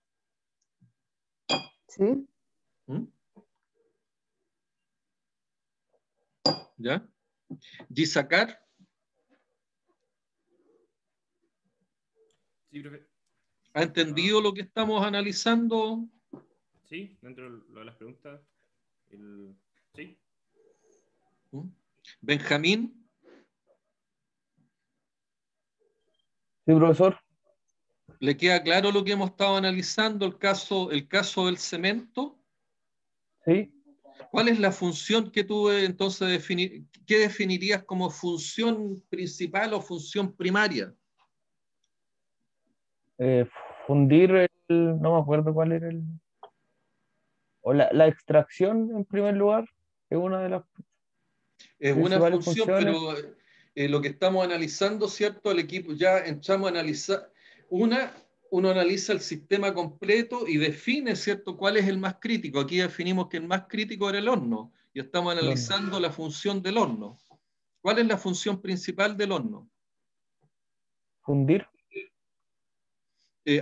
Sí. ¿Ya? Gisacar. Sí, profe. ¿Ha entendido lo que estamos analizando? Sí, dentro de las preguntas. Sí. Benjamín. Sí, profesor. ¿Le queda claro lo que hemos estado analizando, el caso del cemento? Sí. ¿Cuál es la función que tú entonces qué definirías como función principal o función primaria? Fundir no me acuerdo cuál era o la extracción en primer lugar, es una de las Es una principales función, funciones. pero lo que estamos analizando, ¿cierto? El equipo, ya entramos a analizar, uno analiza el sistema completo y define, ¿cierto?, cuál es el más crítico. Aquí definimos que el más crítico era el horno y estamos analizando la función del horno. ¿Cuál es la función principal del horno? Fundir.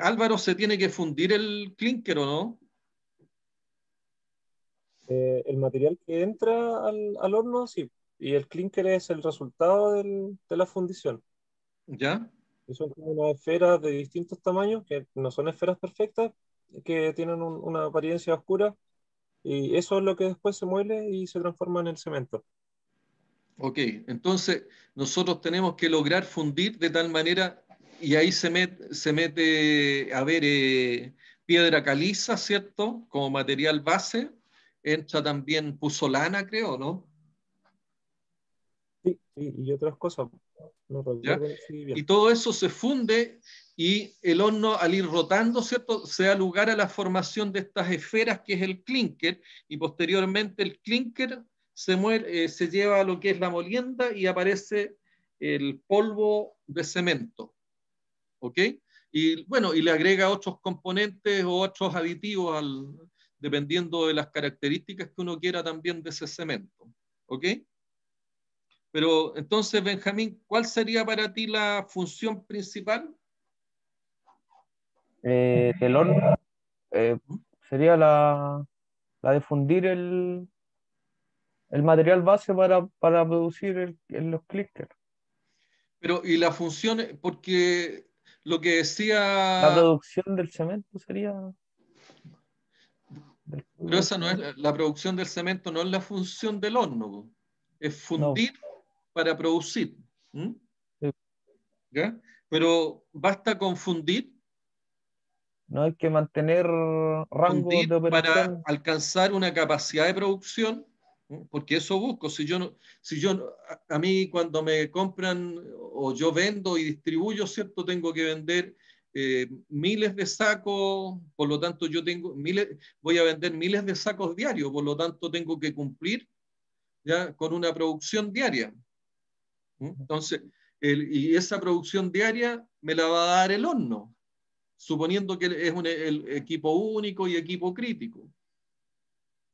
Álvaro, ¿se tiene que fundir el clínker o no? El material que entra al horno, sí, y el clinker es el resultado de la fundición. ¿Ya? Y son como unas esferas de distintos tamaños, que no son esferas perfectas, que tienen una apariencia oscura, y eso es lo que después se muele y se transforma en el cemento. Ok, entonces nosotros tenemos que lograr fundir de tal manera, y ahí se mete a ver, piedra caliza, ¿cierto? Como material base. Entra también pusolana, creo, ¿no? Sí, sí, y otras cosas, no ¿Ya? recuerdo si bien. Y todo eso se funde y el horno, al ir rotando, ¿cierto?, se da lugar a la formación de estas esferas, que es el clinker, y posteriormente el clinker se lleva a lo que es la molienda y aparece el polvo de cemento. ¿Ok? Y bueno, y le agrega otros componentes o otros aditivos dependiendo de las características que uno quiera también de ese cemento. ¿Ok? Pero entonces, Benjamín, ¿cuál sería para ti la función principal? Del horno sería la de fundir el material base para producir los clickers. Pero, y la función, porque lo que La decía, producción del cemento sería del pero polvo del esa no es cemento. la producción del cemento, no es la función del horno, po. Es No, fundir para producir. ¿Mm? sí, ¿Ya? Pero basta con fundir, no hay que mantener rangos de para operación. alcanzar una capacidad de producción, ¿no? Porque eso busco. A mí cuando me compran o yo vendo y distribuyo, ¿cierto? Tengo que vender miles de sacos, por lo tanto voy a vender miles de sacos diarios, por lo tanto tengo que cumplir ya con una producción diaria. Entonces, y esa producción diaria me la va a dar el horno, suponiendo que es el equipo único y equipo crítico.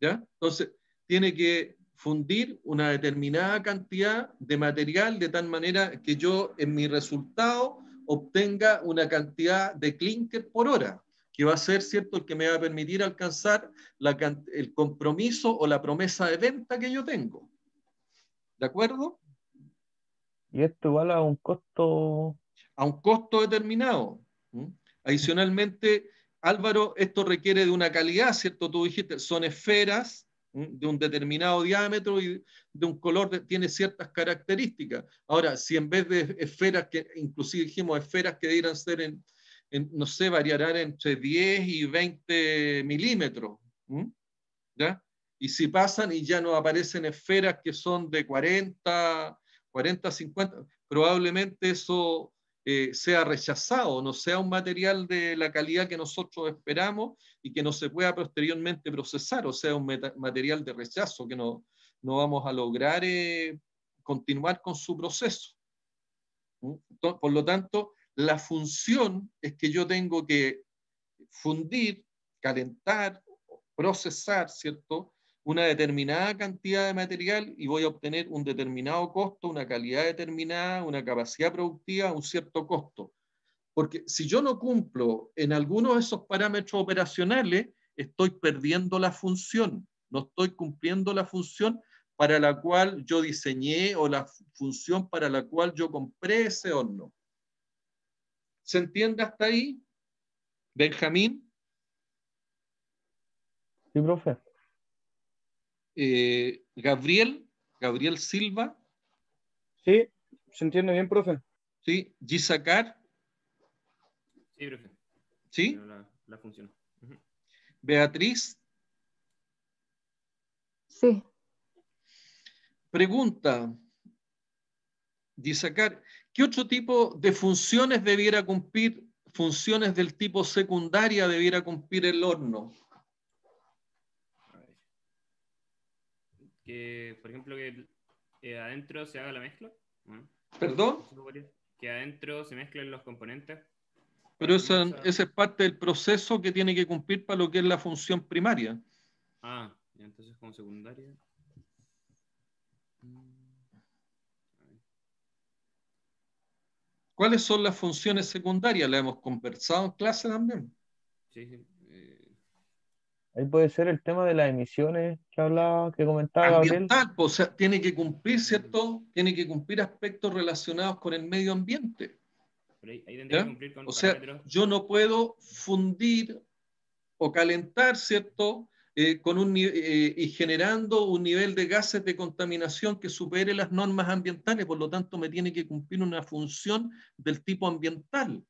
¿Ya? Entonces, tiene que fundir una determinada cantidad de material de tal manera que yo en mi resultado obtenga una cantidad de clinker por hora, que va a ser, ¿cierto?, el que me va a permitir alcanzar el compromiso o la promesa de venta que yo tengo. ¿De acuerdo? Y esto igual a un costo. A un costo determinado. Adicionalmente, Álvaro, esto requiere de una calidad, ¿cierto? Tú dijiste, son esferas de un determinado diámetro y de un color, tiene ciertas características. Ahora, si en vez de esferas, que inclusive dijimos esferas que debieran ser no sé, variarán entre 10 y 20 milímetros, ¿ya? Y si pasan y ya no aparecen esferas que son de 40, 50, probablemente eso sea rechazado, no sea un material de la calidad que nosotros esperamos y que no se pueda posteriormente procesar, o sea, un material de rechazo que no vamos a lograr continuar con su proceso. Por lo tanto, la función es que yo tengo que fundir calentar, procesar, ¿cierto? Una determinada cantidad de material y voy a obtener un determinado costo, una calidad determinada, una capacidad productiva, un cierto costo. Porque si yo no cumplo en algunos de esos parámetros operacionales, estoy perdiendo la función, no estoy cumpliendo la función para la cual yo diseñé o la función para la cual yo compré ese horno. ¿Se entiende hasta ahí, Benjamín? Sí, profe. Gabriel Silva, Sí, se entiende bien, profe. ¿sí? Gisacar, Sí, profe. ¿sí? Pero la función. Ujú. Beatriz, Sí, pregunta, Gisacar, ¿qué otro tipo de funciones debiera cumplir, funciones del tipo secundaria debiera cumplir el horno? A ver. Que, por ejemplo, que adentro se haga la mezcla. ¿No? ¿Perdón? Eso podría- Que adentro se mezclen los componentes para Pero hacer esa masa. es parte del proceso que tiene que cumplir para lo que es la función primaria. Ah, ya, entonces como secundaria. ¿Cuáles son las funciones secundarias? La hemos conversado en clase también. Sí, sí. Ahí puede ser el tema de las emisiones que hablaba, que comentaba Gabriel. Ambiental, pues, o sea, tiene que cumplir, ¿cierto? Tiene que cumplir aspectos relacionados con el medio ambiente. Pero ahí tendría que ¿Ya? cumplir con O sea, parámetros. yo no puedo fundir o calentar, ¿cierto? Y generando un nivel de gases de contaminación que supere las normas ambientales, por lo tanto me tiene que cumplir una función del tipo ambiental.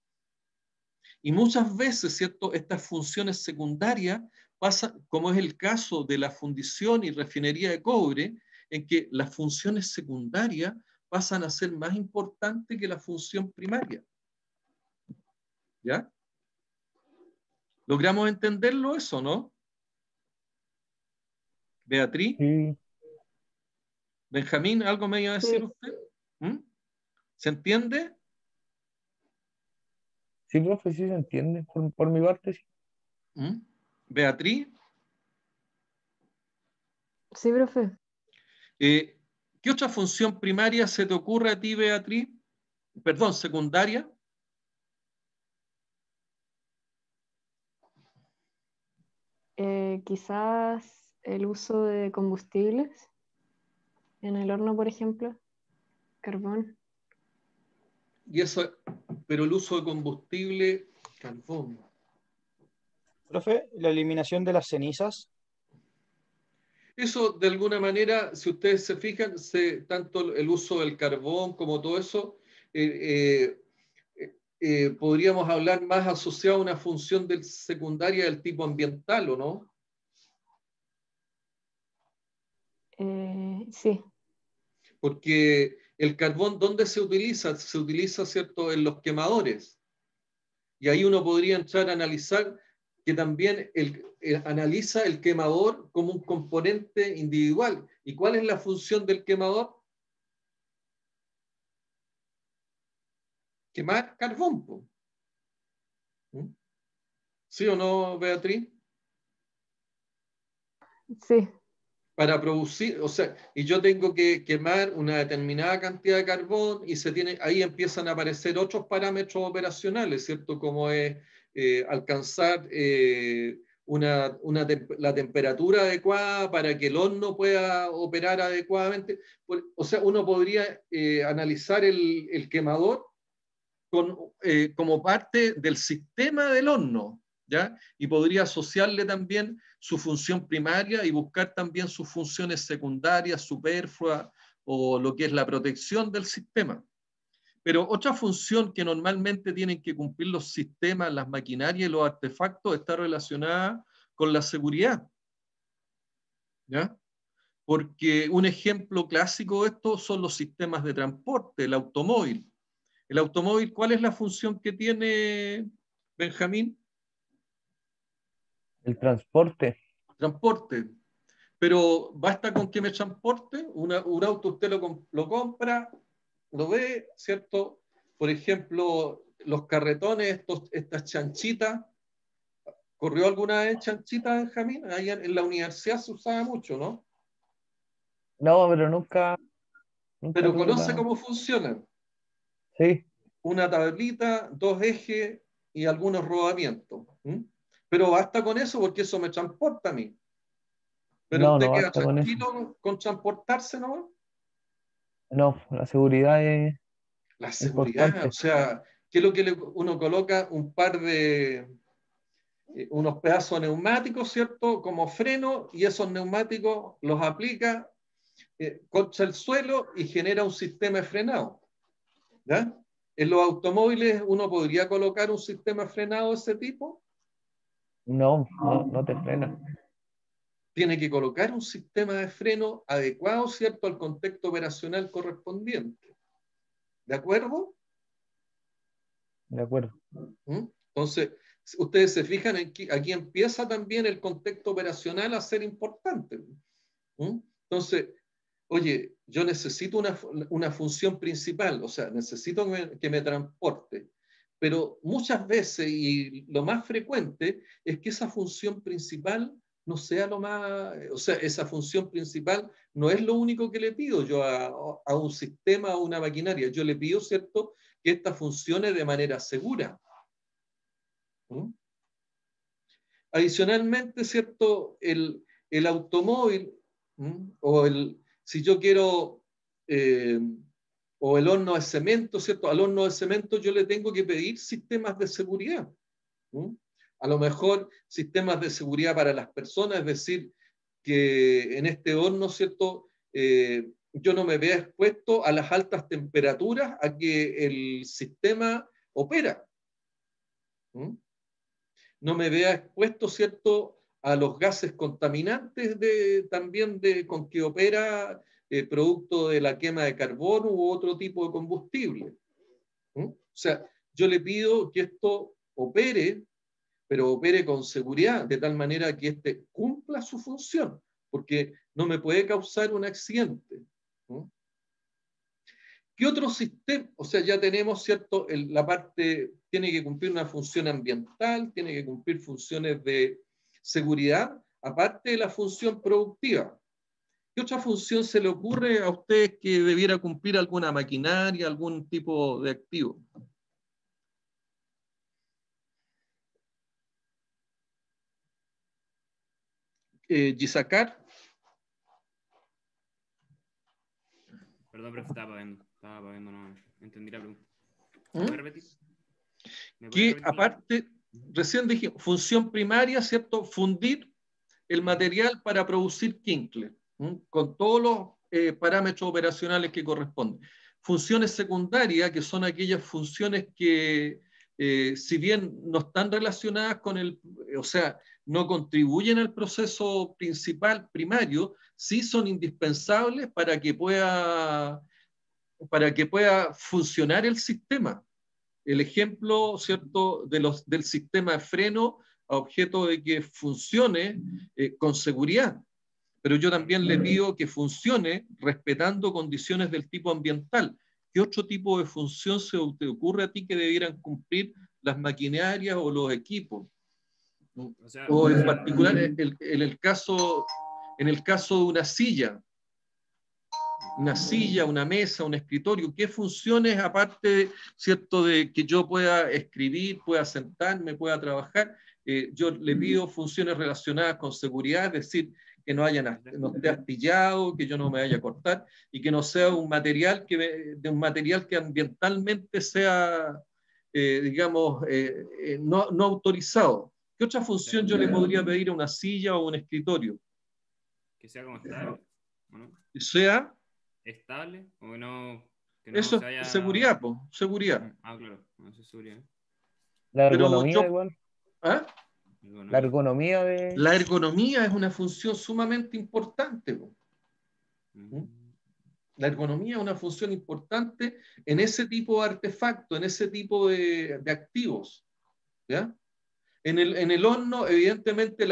Y muchas veces, ¿cierto? Estas funciones secundarias pasan, como es el caso de la fundición y refinería de cobre, en que las funciones secundarias pasan a ser más importantes que la función primaria. ¿Ya? ¿Logramos entenderlo eso, no? Beatriz, Sí, Benjamín, ¿algo me iba a decir sí, usted? ¿Mm? ¿Se entiende? sí, profe, sí se entiende. Por mi parte, sí. ¿Mm? Beatriz, sí, profe. ¿qué otra función primaria se te ocurre a ti, Beatriz? Perdón, secundaria. Quizás el uso de combustibles en el horno, por ejemplo, carbón. Y eso, pero el uso de combustible, carbón. Profe, la eliminación de las cenizas. Eso, de alguna manera, si ustedes se fijan, tanto el uso del carbón como todo eso, podríamos hablar más asociado a una función secundaria del tipo ambiental, ¿o no? Sí, Porque el carbón, ¿dónde se utiliza? Se utiliza, ¿cierto?, en los quemadores. Y ahí uno podría entrar a analizar que también analiza el quemador como un componente individual. ¿Y cuál es la función del quemador? Quemar carbón, po. ¿Mm? ¿Sí o no, Beatriz? sí, Para producir, o sea, y yo tengo que quemar una determinada cantidad de carbón y ahí empiezan a aparecer otros parámetros operacionales, ¿cierto? Como es alcanzar la temperatura adecuada para que el horno pueda operar adecuadamente. O sea, uno podría analizar el quemador como parte del sistema del horno, ¿ya? Y podría asociarle también su función primaria y buscar también sus funciones secundarias, superfluas, o lo que es la protección del sistema. Pero otra función que normalmente tienen que cumplir los sistemas, las maquinarias y los artefactos está relacionada con la seguridad, ¿ya? Porque un ejemplo clásico de esto son los sistemas de transporte, el automóvil. El automóvil, ¿cuál es la función que tiene, Benjamín? El transporte. Transporte. Pero basta con que me transporte. Un auto usted lo compra, lo ve, ¿cierto? Por ejemplo, los carretones, estas chanchitas, ¿Corrió alguna vez chanchita, Benjamín? Ahí en la universidad se usaba mucho, ¿no? No, pero nunca Pero tuve conoce la. cómo funcionan. Sí, Una tablita, 2 ejes y algunos rodamientos. Pero basta con eso porque eso me transporta a mí. Pero no, usted no queda basta con eso. tranquilo con transportarse, ¿no? No, la seguridad es La seguridad, o importante. sea, ¿qué es lo que uno coloca? Un par de, unos pedazos neumáticos, ¿cierto? Como freno, y esos neumáticos los aplica contra el suelo y genera un sistema de frenado. ¿Ya? En los automóviles uno podría colocar un sistema de frenado de ese tipo. No, no te frena. Tiene que colocar un sistema de freno adecuado, ¿cierto?, al contexto operacional correspondiente. ¿De acuerdo? De acuerdo. Entonces, ustedes se fijan en que aquí empieza también el contexto operacional a ser importante. Entonces, oye, yo necesito una función principal, o sea, necesito que me transporte, pero muchas veces, y lo más frecuente, es que esa función principal no sea lo más, o sea, esa función principal no es lo único que le pido yo a un sistema o una maquinaria. Yo le pido, ¿cierto?, que esta funcione de manera segura. Adicionalmente, ¿cierto?, el automóvil, si yo quiero, o el horno de cemento, ¿cierto? Al horno de cemento yo le tengo que pedir sistemas de seguridad. A lo mejor sistemas de seguridad para las personas, es decir, que en este horno, ¿cierto?, yo no me vea expuesto a las altas temperaturas a que el sistema opera. No me vea expuesto, ¿cierto?, a los gases contaminantes también con que opera producto de la quema de carbono u otro tipo de combustible. O sea, yo le pido que esto opere, pero opere con seguridad, de tal manera que éste cumpla su función, porque no me puede causar un accidente. ¿Qué otro sistema? O sea, ya tenemos, ¿cierto? La parte tiene que cumplir una función ambiental, tiene que cumplir funciones de seguridad, aparte de la función productiva. ¿Qué otra función se le ocurre a ustedes que debiera cumplir alguna maquinaria, algún tipo de activo? Gisacar. Perdón, pero estaba pagando, no entendí la pregunta. ¿Mm? ¿Me puede repetir? Que aparte, recién dije, función primaria, ¿cierto? Fundir el material para producir quincle, con todos los parámetros operacionales que corresponden. Funciones secundarias, que son aquellas funciones que, si bien no están relacionadas con o sea, no contribuyen al proceso principal, primario, sí son indispensables para que pueda funcionar el sistema. El ejemplo, ¿cierto?, del sistema de freno a objeto de que funcione con seguridad. Pero yo también le pido que funcione respetando condiciones del tipo ambiental. ¿Qué otro tipo de función se te ocurre a ti que debieran cumplir las maquinarias o los equipos? O en particular, en el caso de una silla, una mesa, un escritorio, ¿qué funciones, aparte, ¿cierto?, de que yo pueda escribir, pueda sentarme, pueda trabajar? Yo le pido funciones relacionadas con seguridad, es decir, que no esté astillado, que yo no me vaya a cortar y que no sea un material que ambientalmente sea, digamos, no autorizado. ¿Qué otra función yo le podría pedir a una silla o un escritorio? Que sea como estable, ¿no? Que sea estable o que no eso se haya... es seguridad, pues, seguridad. Ah, claro, eso es seguridad. La ergonomía igual. ¿Ah? La ergonomía de... La ergonomía es una función sumamente importante. La ergonomía es una función importante en ese tipo de artefactos, en ese tipo de activos. ¿Ya? En el horno, evidentemente,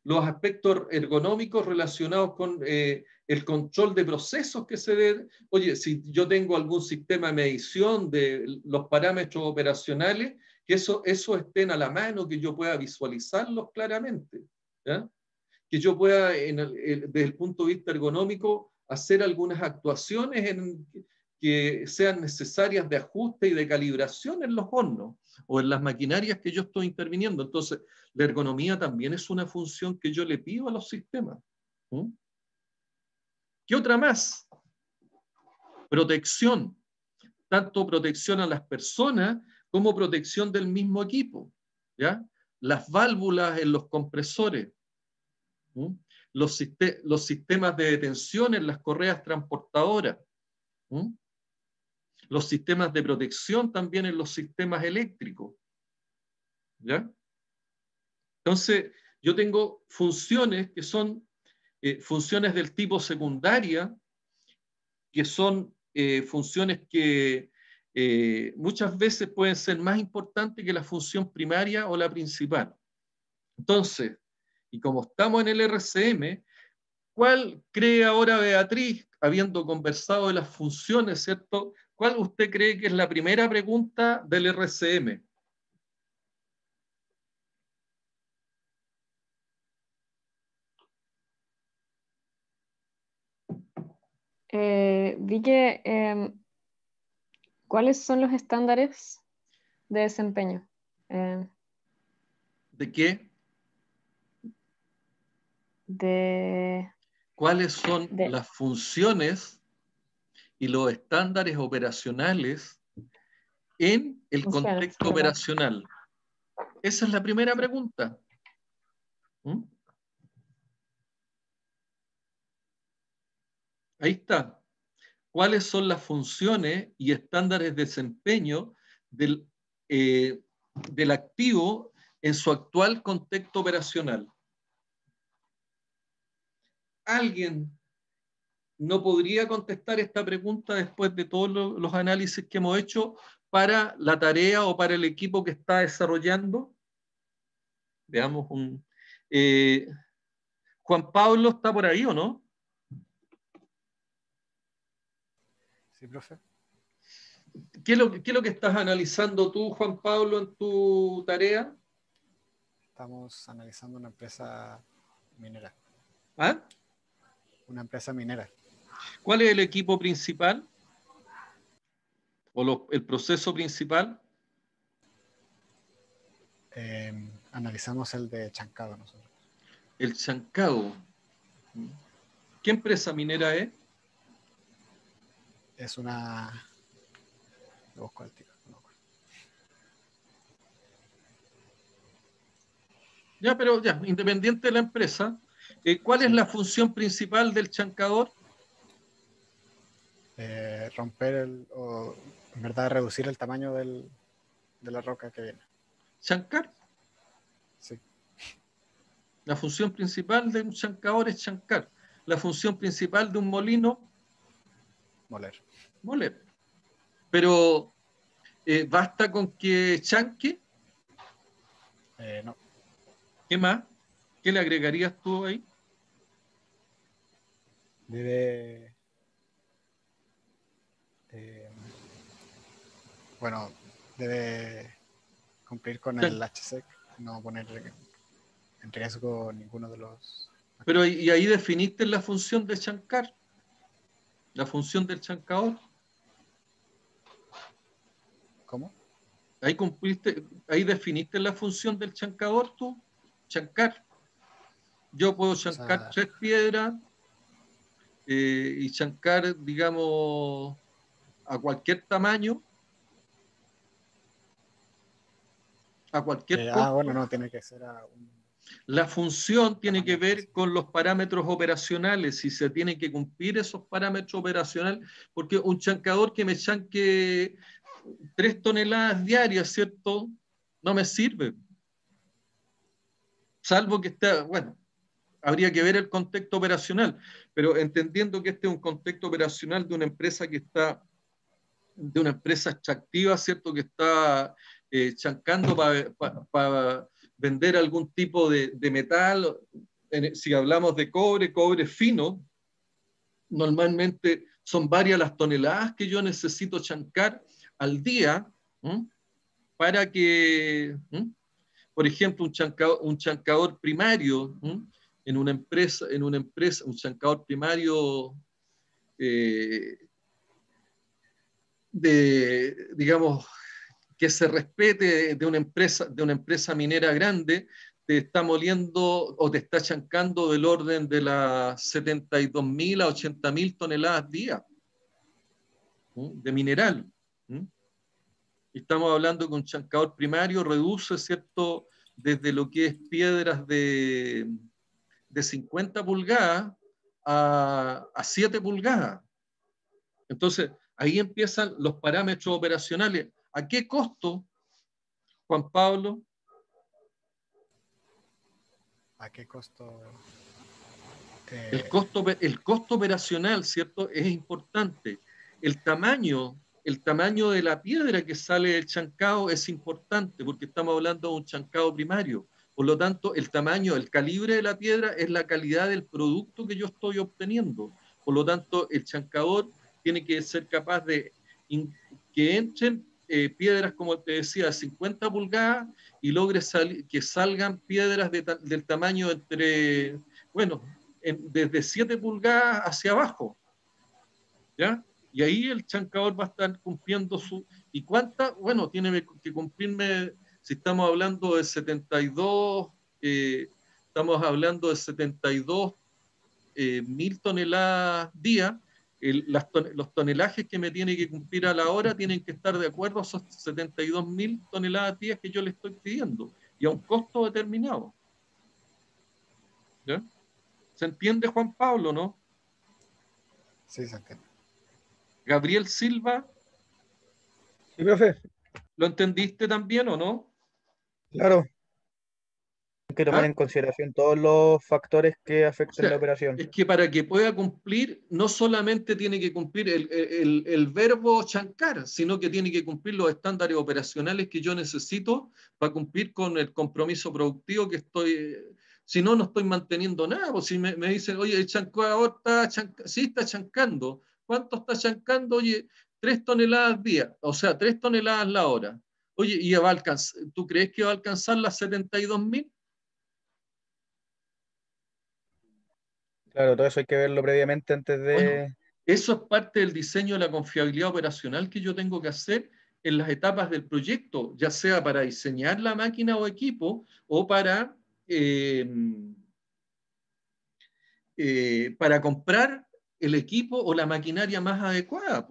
los aspectos ergonómicos relacionados con el control de procesos que se dé. Oye, si yo tengo algún sistema de medición de los parámetros operacionales, que eso estén a la mano, que yo pueda visualizarlos claramente, ¿ya? Que yo pueda, desde el punto de vista ergonómico, hacer algunas actuaciones que sean necesarias de ajuste y de calibración en los hornos o en las maquinarias que yo estoy interviniendo. Entonces, la ergonomía también es una función que yo le pido a los sistemas. ¿Mm? ¿Qué otra más? Protección. Tanto protección a las personas como protección del mismo equipo, ¿ya? Las válvulas en los compresores, ¿Mm? Los sistemas de detención en las correas transportadoras, ¿Mm? Los sistemas de protección también en los sistemas eléctricos, ¿ya? Entonces, yo tengo funciones que son funciones del tipo secundaria, que son funciones que muchas veces pueden ser más importantes que la función primaria o la principal. Entonces, y como estamos en el RCM, ¿cuál cree ahora Beatriz, habiendo conversado de las funciones, ¿cierto? ¿Cuál usted cree que es la primera pregunta del RCM? Vi que ¿cuáles son los estándares de desempeño? ¿De qué? ¿Cuáles son las funciones y los estándares operacionales en el contexto operacional? Esa es la primera pregunta. ¿Mm? Ahí está. ¿Cuáles son las funciones y estándares de desempeño del activo en su actual contexto operacional? ¿Alguien no podría contestar esta pregunta después de todos los análisis que hemos hecho para la tarea o para el equipo que está desarrollando? Veamos Juan Pablo está por ahí, ¿o no? Sí, profe. ¿Qué es lo que estás analizando tú, Juan Pablo, en tu tarea? Estamos analizando una empresa minera. ¿Ah? Una empresa minera. ¿Cuál es el equipo principal? ¿O el proceso principal? Analizamos el de chancado nosotros. El chancado. ¿Qué empresa minera es? Es una... Lo busco al tiro. No. Ya, pero ya, independiente de la empresa, ¿cuál es la función principal del chancador? Romper o en verdad reducir el tamaño de la roca que viene. ¿Chancar? Sí. La función principal de un chancador es chancar. La función principal de un molino, moler. Moler. Pero, ¿basta con que chanque? No. ¿Qué más? ¿Qué le agregarías tú ahí? Debe... bueno, debe cumplir con el HSEC, no poner en riesgo ninguno de los... Pero y ahí definiste la función de chancar, la función del chancador. ¿Cómo? Ahí definiste la función del chancador tú, chancar. Yo puedo chancar 3 piedras y chancar, digamos, a cualquier tamaño, a cualquier punto. Bueno, no, tiene que ser a un... La función tiene que ver con los parámetros operacionales, si se tienen que cumplir esos parámetros operacionales, porque un chancador que me chanque 3 toneladas diarias, ¿cierto? No me sirve. Salvo que esté, bueno, habría que ver el contexto operacional, pero entendiendo que este es un contexto operacional de una empresa que está, de una empresa extractiva, ¿cierto? Que está chancando para vender algún tipo de metal, si hablamos de cobre fino, Normalmente son varias las toneladas que yo necesito chancar al día, para que, por ejemplo, un chancador primario en una empresa, un chancador primario digamos, que se respete de una empresa minera grande, te está moliendo o te está chancando del orden de las 72.000 a 80.000 toneladas día de mineral. Estamos hablando que un chancador primario reduce, ¿cierto?, desde lo que es piedras de 50 pulgadas a 7 pulgadas. Entonces, ahí empiezan los parámetros operacionales. ¿A qué costo, Juan Pablo? ¿A qué costo? El costo operacional, ¿cierto?, es importante. El tamaño de la piedra que sale del chancado es importante, porque estamos hablando de un chancado primario. Por lo tanto, el tamaño, el calibre de la piedra es la calidad del producto que yo estoy obteniendo. Por lo tanto, el chancador tiene que ser capaz de que entren piedras, como te decía, de 50 pulgadas y logre que salgan piedras del tamaño entre, bueno, desde 7 pulgadas hacia abajo. ¿Ya? Y ahí el chancador va a estar cumpliendo su... ¿Y cuánta? Bueno, tiene que cumplirme, si estamos hablando de 72, estamos hablando de 72.000 toneladas día, los tonelajes que me tiene que cumplir a la hora tienen que estar de acuerdo a esos 72.000 toneladas día que yo le estoy pidiendo, y a un costo determinado. ¿Ya? ¿Se entiende, Juan Pablo, no? Sí, se entiende. Gabriel Silva, Sí, profe, ¿lo entendiste también o no? claro. Hay que tomar ¿Ah? en consideración todos los factores que O afecten la sea, operación. es que para que pueda cumplir, no solamente tiene que cumplir el verbo chancar, sino que tiene que cumplir los estándares operacionales que yo necesito para cumplir con el compromiso productivo que estoy... Si no, no estoy manteniendo nada. Pues si me dicen, oye, el chancador sí está chancando. ¿Cuánto está chancando? Oye, 3 toneladas día, o sea, 3 toneladas la hora. Oye, ¿y va a alcanzar? ¿Tú crees que va a alcanzar las 72.000? Claro, todo eso hay que verlo previamente antes Bueno, de... eso es parte del diseño de la confiabilidad operacional que yo tengo que hacer en las etapas del proyecto, ya sea para diseñar la máquina o equipo o para comprar el equipo o la maquinaria más adecuada.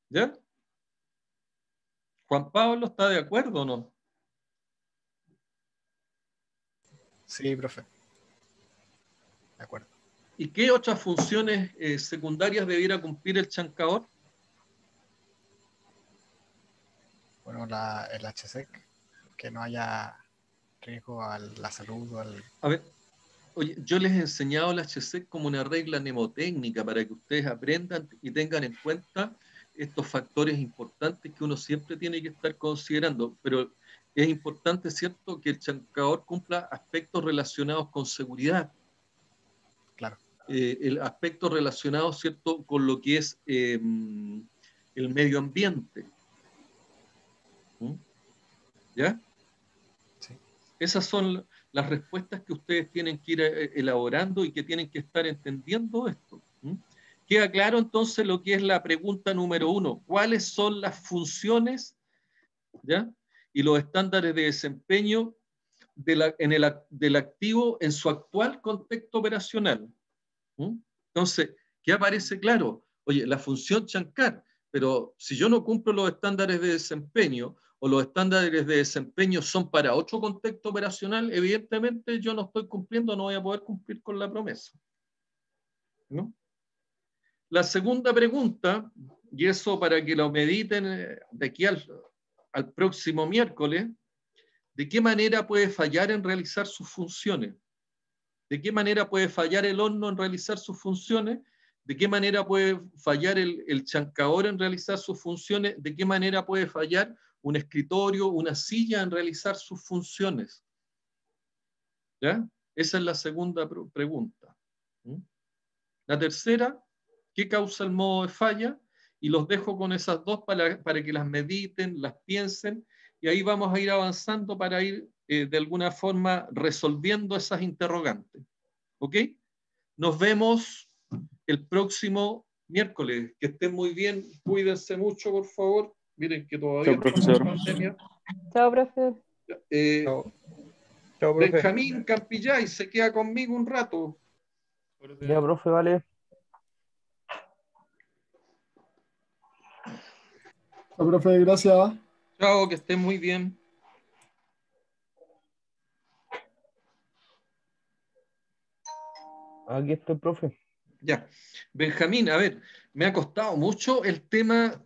¿Ya? Juan Pablo, ¿está de acuerdo o no? Sí, profe. De acuerdo. ¿Y qué otras funciones secundarias debiera cumplir el chancador? Bueno, el HSEC, que no haya riesgo a la salud o al... A ver, oye, yo les he enseñado el HSEC como una regla mnemotécnica para que ustedes aprendan y tengan en cuenta estos factores importantes que uno siempre tiene que estar considerando, pero es importante, ¿cierto?, que el chancador cumpla aspectos relacionados con seguridad, Claro. el aspecto relacionado, ¿cierto?, con lo que es el medio ambiente. ¿Ya? Sí. Esas son las respuestas que ustedes tienen que ir elaborando y que tienen que estar entendiendo esto. Queda claro entonces lo que es la pregunta número 1. ¿Cuáles son las funciones, ¿ya?, y los estándares de desempeño del activo en su actual contexto operacional? Entonces, ¿qué aparece claro? Oye, la función chancar, pero si yo no cumplo los estándares de desempeño o los estándares de desempeño son para otro contexto operacional, evidentemente yo no estoy cumpliendo, no voy a poder cumplir con la promesa. ¿No? La segunda pregunta, y eso para que lo mediten de aquí al próximo miércoles, ¿de qué manera puede fallar en realizar sus funciones? ¿De qué manera puede fallar el horno en realizar sus funciones? ¿De qué manera puede fallar el chancador en realizar sus funciones? ¿De qué manera puede fallar un escritorio, una silla en realizar sus funciones? ¿Ya? Esa es la segunda pregunta. La tercera, ¿Qué causa el modo de falla? Y los dejo con esas dos para que las mediten, las piensen, y ahí vamos a ir avanzando para ir de alguna forma resolviendo esas interrogantes. ¿Ok? Nos vemos el próximo miércoles. Que estén muy bien, cuídense mucho, por favor. Miren que todavía Chao, estamos en profesor. pandemia. Chao, profe. Chao. Chao, profe. Benjamín Campillay se queda conmigo un rato. Ya, profe, vale. Chao, profe, gracias. Chao, que estén muy bien. Aquí estoy, profe. Ya. Benjamín, a ver, me ha costado mucho el tema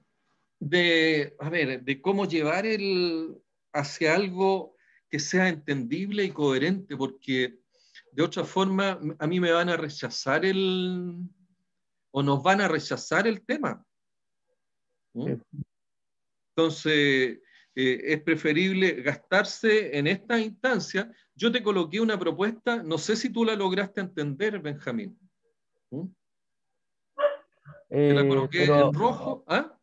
de, a ver, de cómo llevar hacia algo que sea entendible y coherente, porque de otra forma a mí me van a rechazar o nos van a rechazar el tema. ¿Mm? Entonces, es preferible gastarse en esta instancia. Yo te coloqué una propuesta, no sé si tú la lograste entender, Benjamín. ¿Mm? Te la coloqué Pero en rojo. ¿Ah?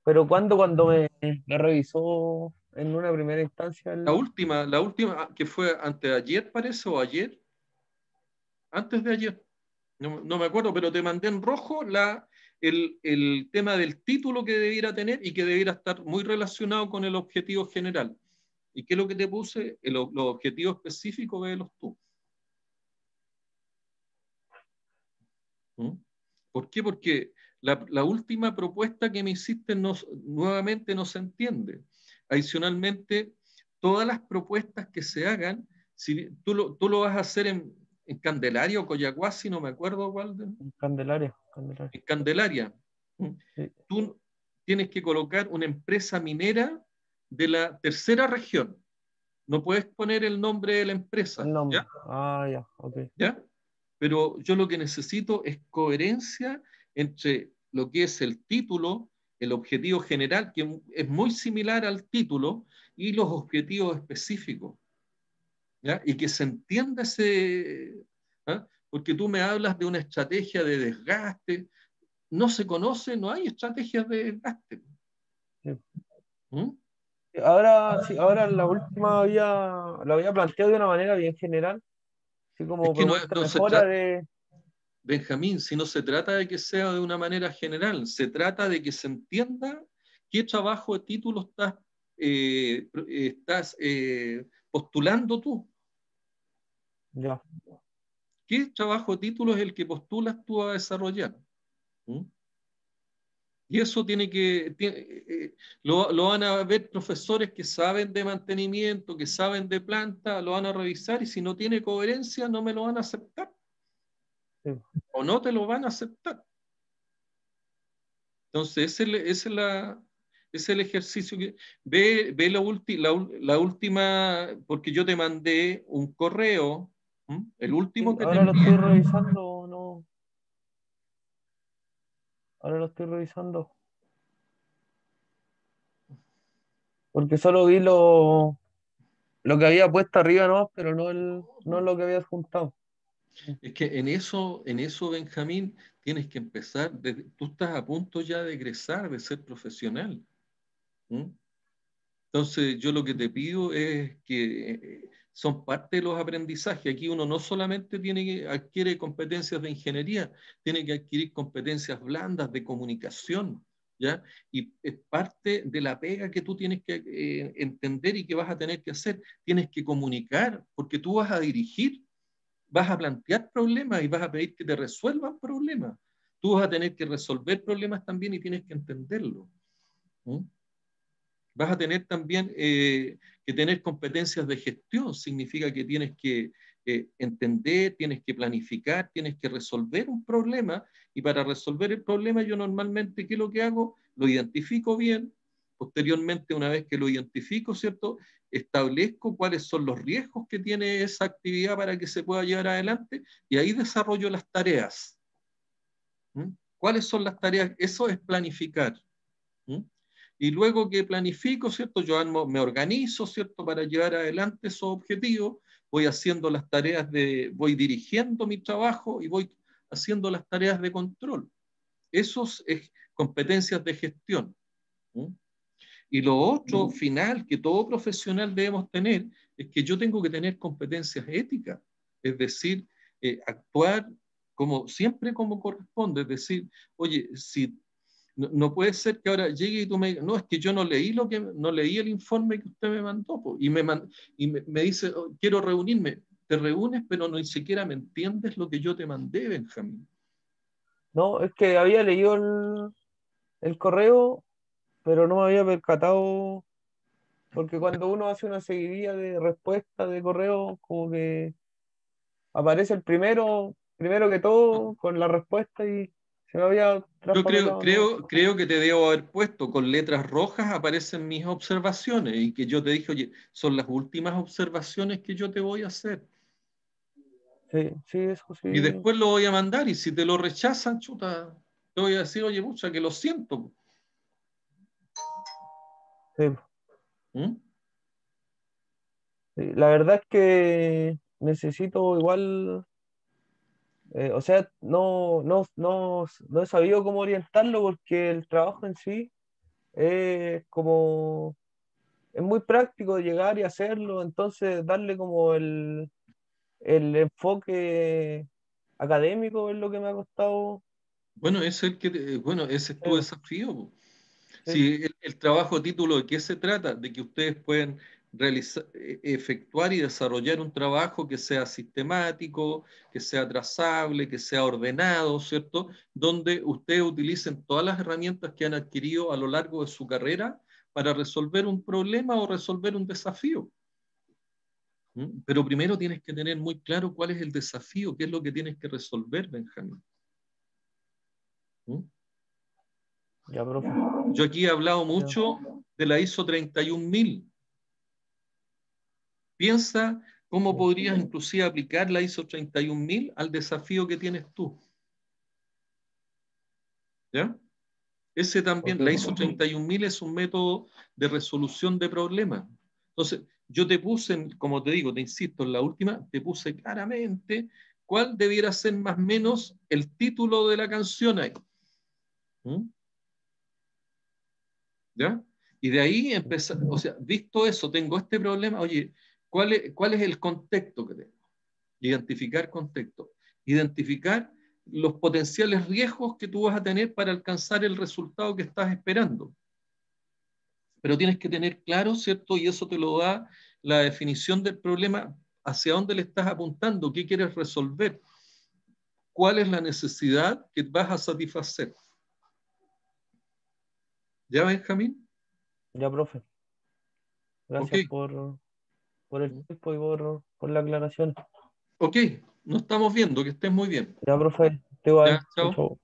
Pero cuando me revisó en una primera instancia La última que fue antes de ayer, parece, o ayer, antes de ayer, no me acuerdo, pero te mandé en rojo el tema del título que debiera tener y que debiera estar muy relacionado con el objetivo general. ¿Y qué es lo que te puse? Los objetivos específicos, véelos tú. ¿Mm? ¿Por qué? Porque la última propuesta que me hiciste nuevamente no se entiende. Adicionalmente, todas las propuestas que se hagan, si tú lo vas a hacer en Candelaria o Coyahuasi, no me acuerdo cuál. Candelaria. En Candelaria. Sí. Tú tienes que colocar una empresa minera de la tercera región. No puedes poner el nombre de la empresa. El nombre. ¿Ya? Ah, ya, ok. ¿Ya? Pero yo lo que necesito es coherencia entre lo que es el título, el objetivo general, que es muy similar al título, y los objetivos específicos. ¿Ya? Y que se entienda ¿ah? Porque tú me hablas de una estrategia de desgaste. No se conoce, no hay estrategias de desgaste. Sí. ¿Mm? Ahora, sí, ahora la última lo había planteado de una manera bien general, así como Es que propuesta no se mejora trata, de... Benjamín, si no se trata de que sea de una manera general, se trata de que se entienda qué trabajo de título estás postulando tú. Ya. ¿Qué trabajo de título es el que postulas tú a desarrollar? ¿Mm? Y eso lo van a ver profesores que saben de mantenimiento, que saben de planta, lo van a revisar y si no tiene coherencia no me lo van a aceptar. Sí. O no te lo van a aceptar. Entonces, ese es el ejercicio que... Ve la última, porque yo te mandé un correo, el último Sí, que te ahora lo envié. estoy revisando, no. Ahora lo estoy revisando. Porque solo vi lo que había puesto arriba, ¿no? Pero no lo que había juntado. Es que en eso, Benjamín, tienes que empezar. Tú estás a punto ya de egresar, de ser profesional. ¿Mm? Entonces, yo lo que te pido es que son parte de los aprendizajes. Aquí uno no solamente adquiere competencias de ingeniería, tiene que adquirir competencias blandas de comunicación, ¿ya? Y es parte de la pega que tú tienes que entender y que vas a tener que hacer. Tienes que comunicar, porque tú vas a dirigir, vas a plantear problemas y vas a pedir que te resuelvan problemas. Tú vas a tener que resolver problemas también y tienes que entenderlo. ¿Mm? Vas a tener también que tener competencias de gestión. Significa que tienes que entender, tienes que planificar, tienes que resolver un problema. Y para resolver el problema yo normalmente, ¿qué es lo que hago? Lo identifico bien. Posteriormente, una vez que lo identifico, ¿cierto? Establezco cuáles son los riesgos que tiene esa actividad para que se pueda llevar adelante y ahí desarrollo las tareas. ¿Mm? ¿Cuáles son las tareas? Eso es planificar. ¿Mm? Y luego que planifico, ¿cierto? Yo me organizo, ¿cierto? Para llevar adelante esos objetivos, voy haciendo las tareas voy dirigiendo mi trabajo y voy haciendo las tareas de control. Eso es competencias de gestión. ¿Mm? Y lo otro final que todo profesional debemos tener es que yo tengo que tener competencias éticas, es decir, actuar siempre como corresponde, es decir, oye, si no puede ser que ahora llegue y tú me digas, no, es que yo no leí el informe que usted me mandó, po, y me dice, oh, quiero reunirme. Te reúnes, pero ni siquiera me entiendes lo que yo te mandé, Benjamín. No, es que había leído el correo, pero no me había percatado, porque cuando uno hace una seguidilla de respuestas de correo, como que aparece el primero que todo, con la respuesta y se me había Yo traspapelado, ¿no? creo que te debo haber puesto con letras rojas, aparecen mis observaciones y que yo te dije, oye, son las últimas observaciones que yo te voy a hacer. Sí, sí, eso sí. Y después lo voy a mandar y si te lo rechazan, chuta, te voy a decir, oye, pucha, que lo siento. Sí. ¿Mm? Sí, la verdad es que necesito igual, o sea, no he sabido cómo orientarlo porque el trabajo en sí es como, es muy práctico llegar y hacerlo, entonces darle como el enfoque académico es lo que me ha costado. Bueno, ese es tu desafío, po. Sí, Si el trabajo título, ¿de qué se trata? De que ustedes pueden efectuar y desarrollar un trabajo que sea sistemático, que sea trazable, que sea ordenado, ¿cierto? Donde ustedes utilicen todas las herramientas que han adquirido a lo largo de su carrera para resolver un problema o resolver un desafío. ¿Mm? Pero primero tienes que tener muy claro cuál es el desafío, qué es lo que tienes que resolver, Benjamín. ¿Mm? ya, profe. Yo aquí he hablado mucho de la ISO 31000. Piensa cómo podrías inclusive aplicar la ISO 31000 al desafío que tienes tú. ¿Ya? Ese también, la ISO 31000 es un método de resolución de problemas. Entonces, yo te puse, como te digo, te insisto, en la última, te puse claramente cuál debiera ser más o menos el título de la canción ahí. ¿Mm? ¿Ya? Y de ahí empezar, o sea, visto eso, tengo este problema, oye, ¿cuál es el contexto que tengo? Identificar contexto. Identificar los potenciales riesgos que tú vas a tener para alcanzar el resultado que estás esperando. Pero tienes que tener claro, ¿cierto? Y eso te lo da la definición del problema, hacia dónde le estás apuntando, qué quieres resolver, cuál es la necesidad que vas a satisfacer. ¿Ya, Benjamín? Ya, profe. Gracias Ok. por el tiempo y por la aclaración. Ok, nos estamos viendo, que estés muy bien. Ya, profe, te igual. Ya, chao. Chau.